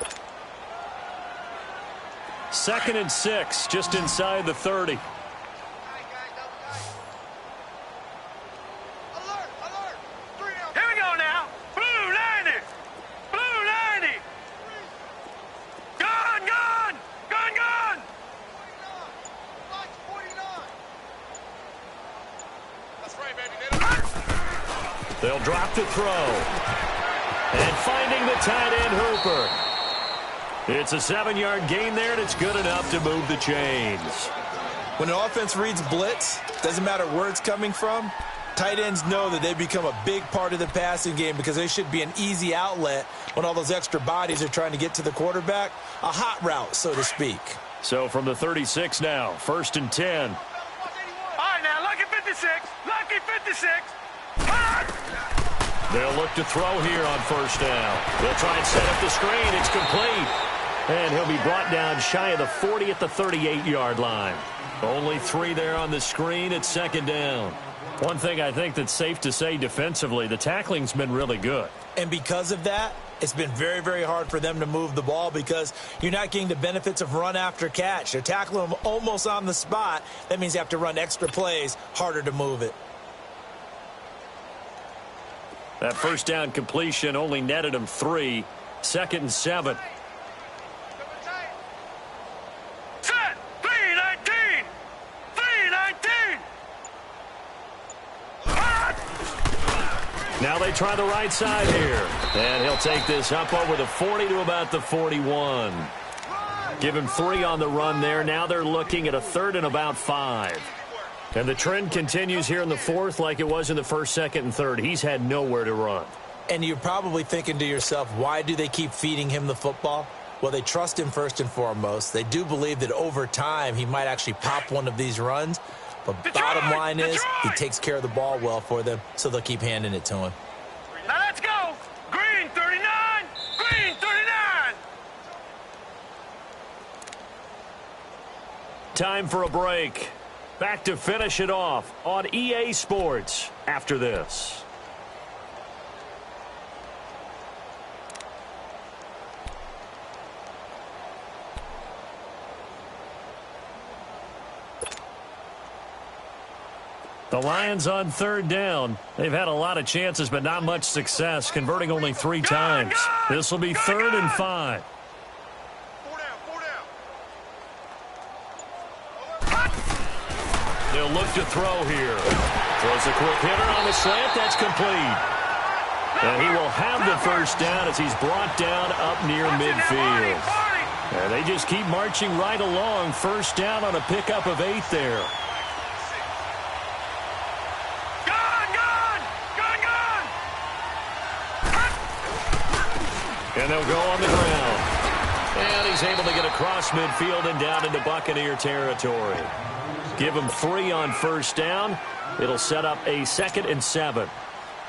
2nd and 6, just inside the 30. They'll drop the throw. And finding the tight end, Hooper. It's a 7-yard gain there, and it's good enough to move the chains. When an offense reads blitz, doesn't matter where it's coming from, tight ends know that they become a big part of the passing game because they should be an easy outlet when all those extra bodies are trying to get to the quarterback. A hot route, so to speak. So from the 36 now, 1st and 10. All right, now, lucky 56. Lucky 56. They'll look to throw here on first down. They'll try and set up the screen. It's complete. And he'll be brought down shy of the 40 at the 38-yard line. Only 3 there on the screen. It's second down. One thing I think that's safe to say defensively, the tackling's been really good. And because of that, it's been very, very hard for them to move the ball because you're not getting the benefits of run after catch. They're tackling them almost on the spot. That means you have to run extra plays, harder to move it. That first down completion only netted him 3. 2nd and 7. Set! 319! 319! Now they try the right side here. And he'll take this up over the 40 to about the 41. Give him 3 on the run there. Now they're looking at a 3rd and about 5. And the trend continues here in the 4th like it was in the 1st, 2nd, and 3rd. He's had nowhere to run. And you're probably thinking to yourself, why do they keep feeding him the football? Well, they trust him first and foremost. They do believe that over time he might actually pop one of these runs. But bottom line is he takes care of the ball well for them, so they'll keep handing it to him. Now let's go! Green 39! Green 39! Time for a break. Back to finish it off on EA Sports after this. The Lions on 3rd down. They've had a lot of chances, but not much success, converting only 3 times. This will be 3rd and 5. 4 down, 4 down. They'll look to throw here. Throws a quick hitter on the slant. That's complete. And he will have the first down as he's brought down up near midfield. And they just keep marching right along. First down on a pickup of 8 there. And he'll go on the ground. And he's able to get across midfield and down into Buccaneer territory. Give him 3 on first down. It'll set up a 2nd and 7.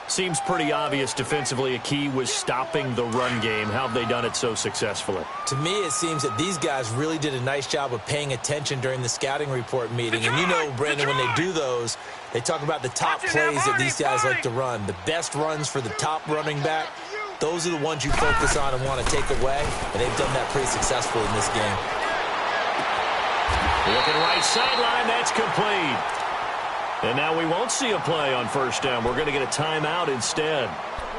Seems pretty obvious defensively a key was stopping the run game. How have they done it so successfully? To me, it seems that these guys really did a nice job of paying attention during the scouting report meeting. And you know, Brandon, when they do those, they talk about the top plays that these guys like to run. The best runs for the top running back. Those are the ones you focus on and want to take away. And they've done that pretty successfully in this game. Looking right sideline, that's complete. And now we won't see a play on first down. We're going to get a timeout instead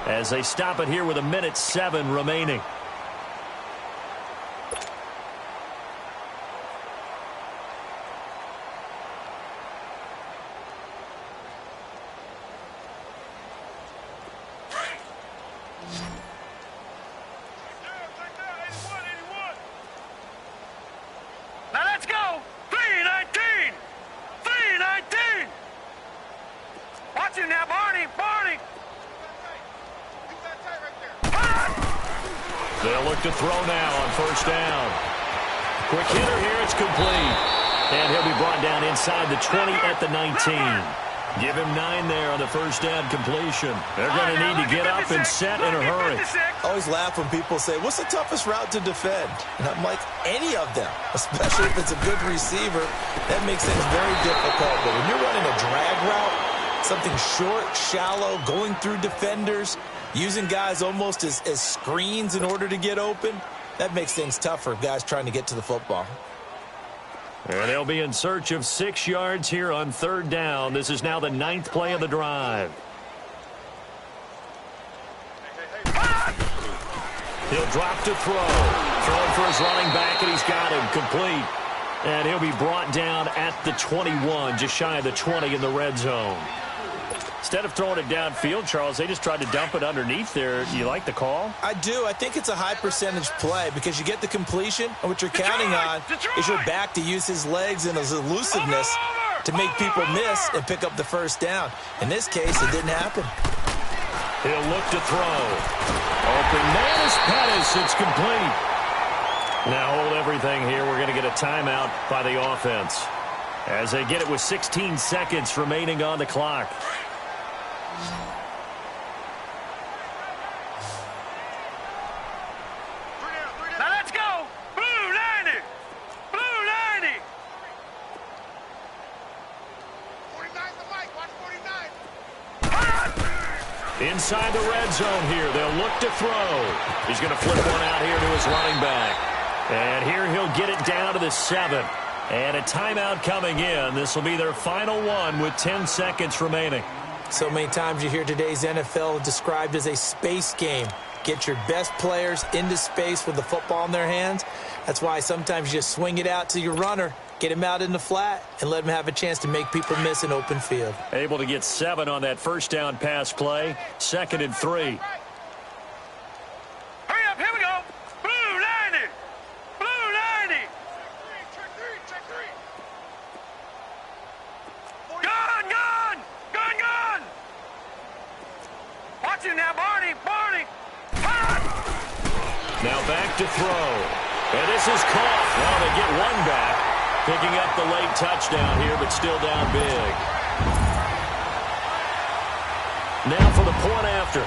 as they stop it here with 1:07 remaining. Now let's go. 3-19. 3-19. Watch him now, Barney. Barney. They'll look to throw now on first down. Quick hitter here. It's complete. And he'll be brought down inside the 20 at the 19. Give him 9 there on the first down completion. They're going to need to get up and set in a hurry. I always laugh when people say, what's the toughest route to defend? And I'm like, any of them, especially if it's a good receiver. That makes things very difficult. But when you're running a drag route, something short, shallow, going through defenders, using guys almost as screens in order to get open, that makes things tough for guys trying to get to the football. And they'll be in search of 6 yards here on third down. This is now the 9th play of the drive. He'll drop to throw. Throwing for his running back, and he's got him complete. And he'll be brought down at the 21, just shy of the 20 in the red zone. Instead of throwing it downfield, Charles, they just tried to dump it underneath there. Do you like the call? I do. I think it's a high percentage play because you get the completion, and what you're counting on is your back to use his legs and his elusiveness to make people miss and pick up the first down. In this case, it didn't happen. He'll look to throw. Open man is Pettis. It's complete. Now hold everything here. We're going to get a timeout by the offense as they get it with 16 seconds remaining on the clock. Now let's go. Blue 90. Blue 90. 49's the mic. Watch 49. Inside the red zone here. They'll look to throw. He's going to flip one out here to his running back. And here he'll get it down to the 7. And a timeout coming in. This will be their final one with 10 seconds remaining. So many times you hear today's NFL described as a space game. Get your best players into space with the football in their hands. That's why sometimes you just swing it out to your runner, get him out in the flat, and let him have a chance to make people miss an open field. Able to get 7 on that first down pass play. 2nd and 3. Hurry up. Here we go. Blue 90. Blue 90. Check three. Check three. Gun, gun. Gun, gun. Watch him now, Barney. Barney. Now back to throw. And this is caught. Well, they get one back. Picking up the late touchdown here, but still down big. Now for the point after.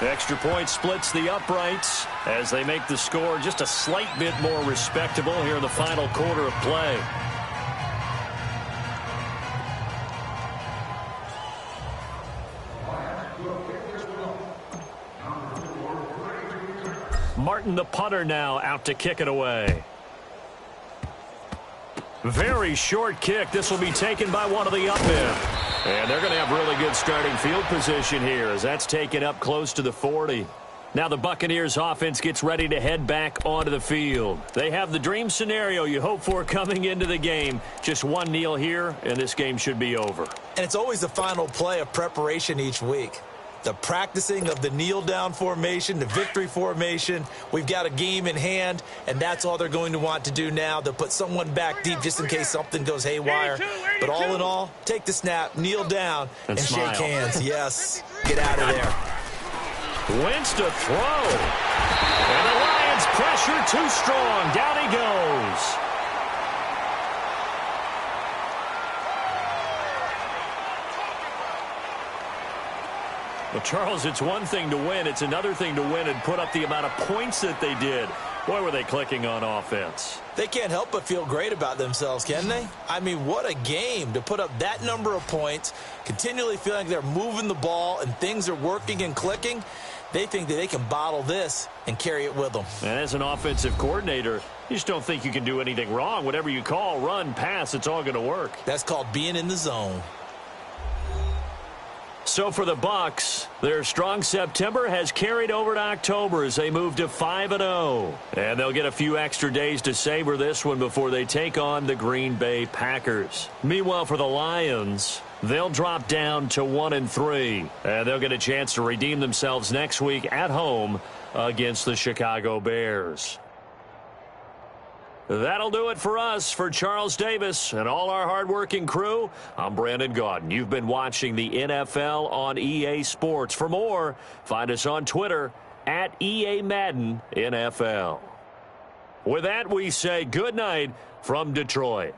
The extra point splits the uprights as they make the score just a slight bit more respectable here in the final quarter of play. Martin, the punter, now out to kick it away. Very short kick. This will be taken by one of the up men. And they're going to have really good starting field position here as that's taken up close to the 40. Now the Buccaneers offense gets ready to head back onto the field. They have the dream scenario you hope for coming into the game. Just one kneel here, and this game should be over. And it's always the final play of preparation each week. the practicing of the kneel-down formation, the victory formation. We've got a game in hand, and that's all they're going to want to do now. They'll put someone back deep just in case something goes haywire. But all in all, take the snap, kneel down, and shake hands. Yes, get out of there. Wentz to throw. And the Lions pressure too strong. Down he goes. Well, Charles, it's one thing to win. It's another thing to win and put up the amount of points that they did. Boy, were they clicking on offense. They can't help but feel great about themselves, can they? I mean, what a game to put up that number of points, continually feeling like they're moving the ball and things are working and clicking. They think that they can bottle this and carry it with them. And as an offensive coordinator, you just don't think you can do anything wrong. Whatever you call, run, pass, it's all going to work. That's called being in the zone. So for the Bucs, their strong September has carried over to October as they move to 5-0. And they'll get a few extra days to savor this one before they take on the Green Bay Packers. Meanwhile, for the Lions, they'll drop down to 1-3. And they'll get a chance to redeem themselves next week at home against the Chicago Bears. That'll do it for us. For Charles Davis and all our hardworking crew, I'm Brandon Gaudin. You've been watching the NFL on EA Sports. For more, find us on Twitter at EA Madden NFL. With that, we say good night from Detroit.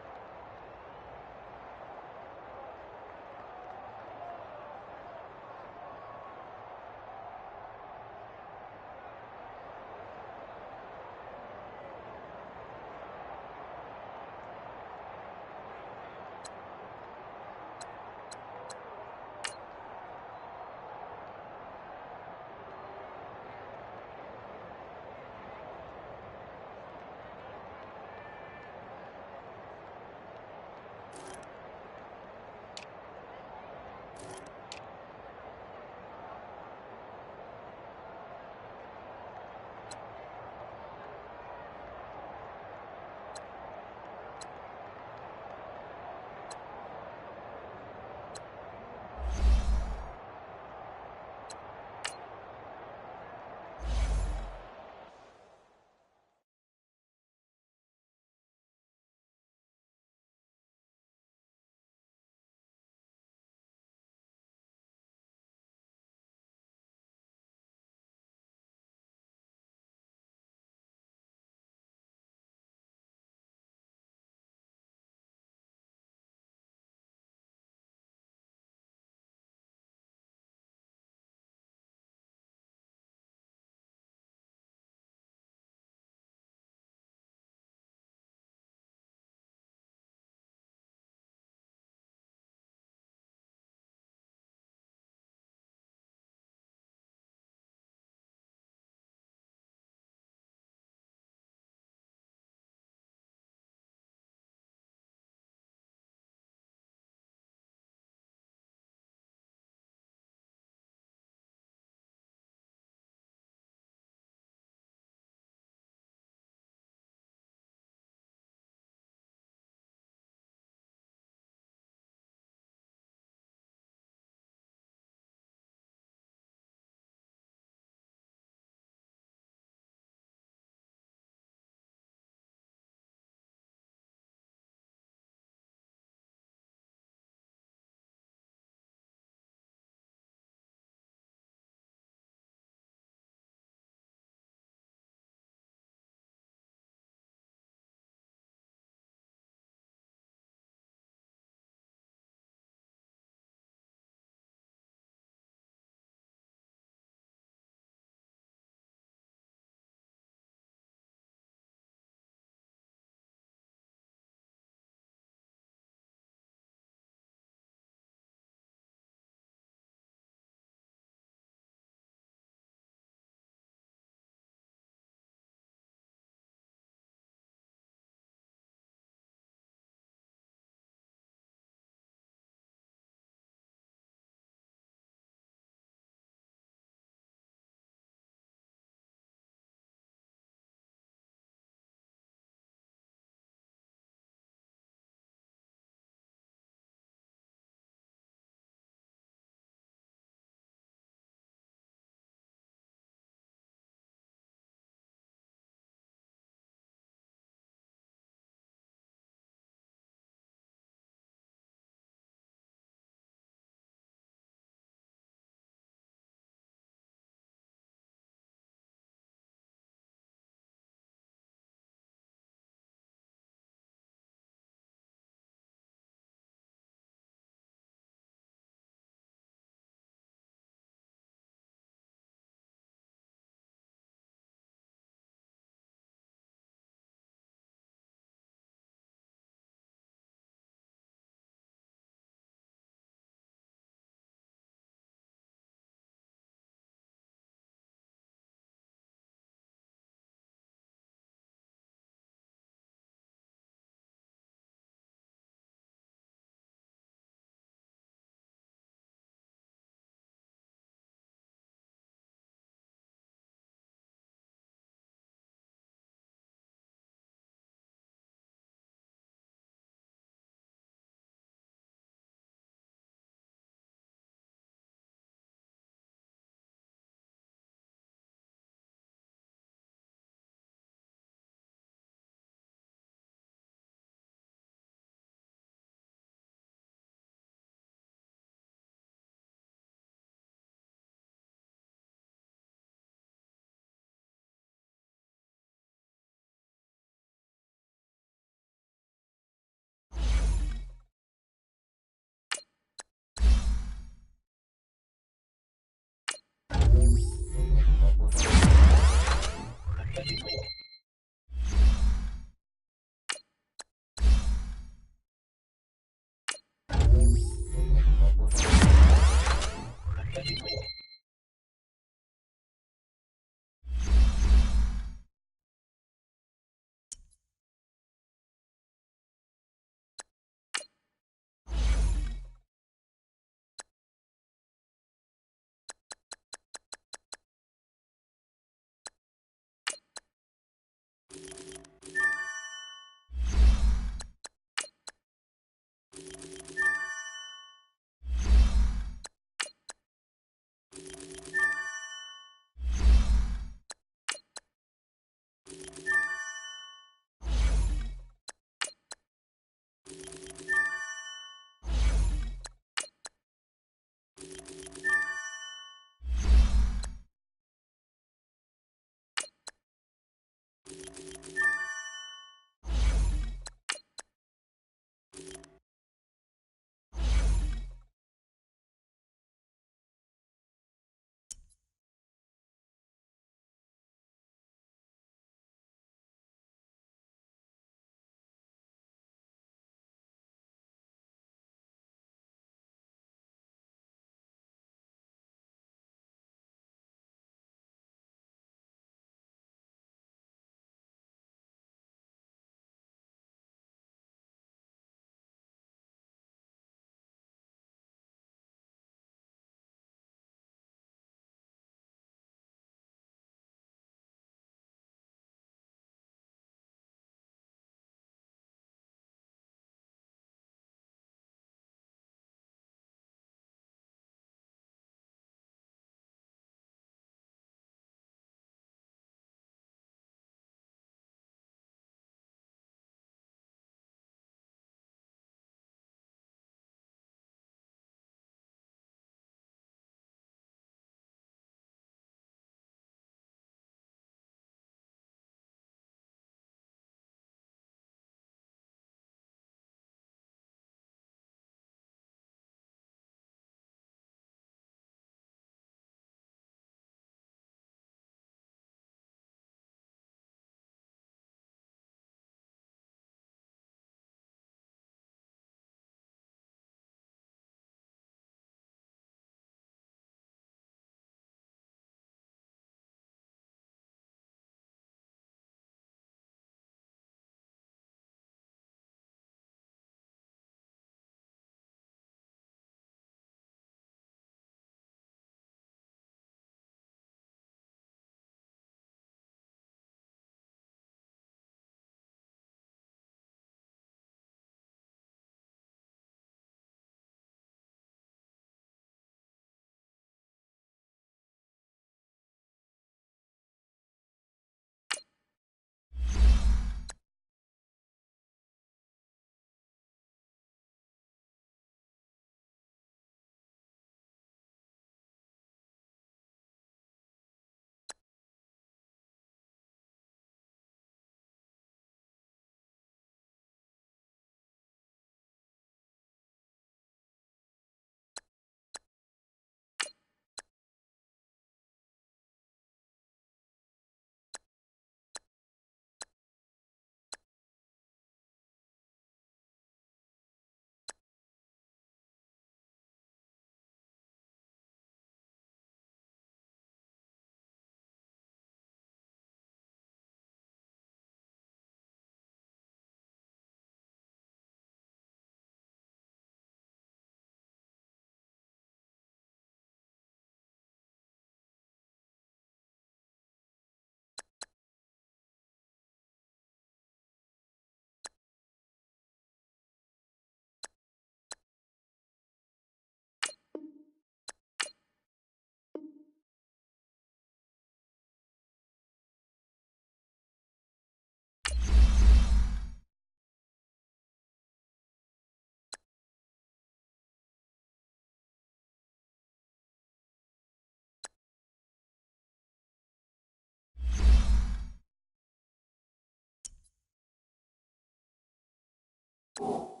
you.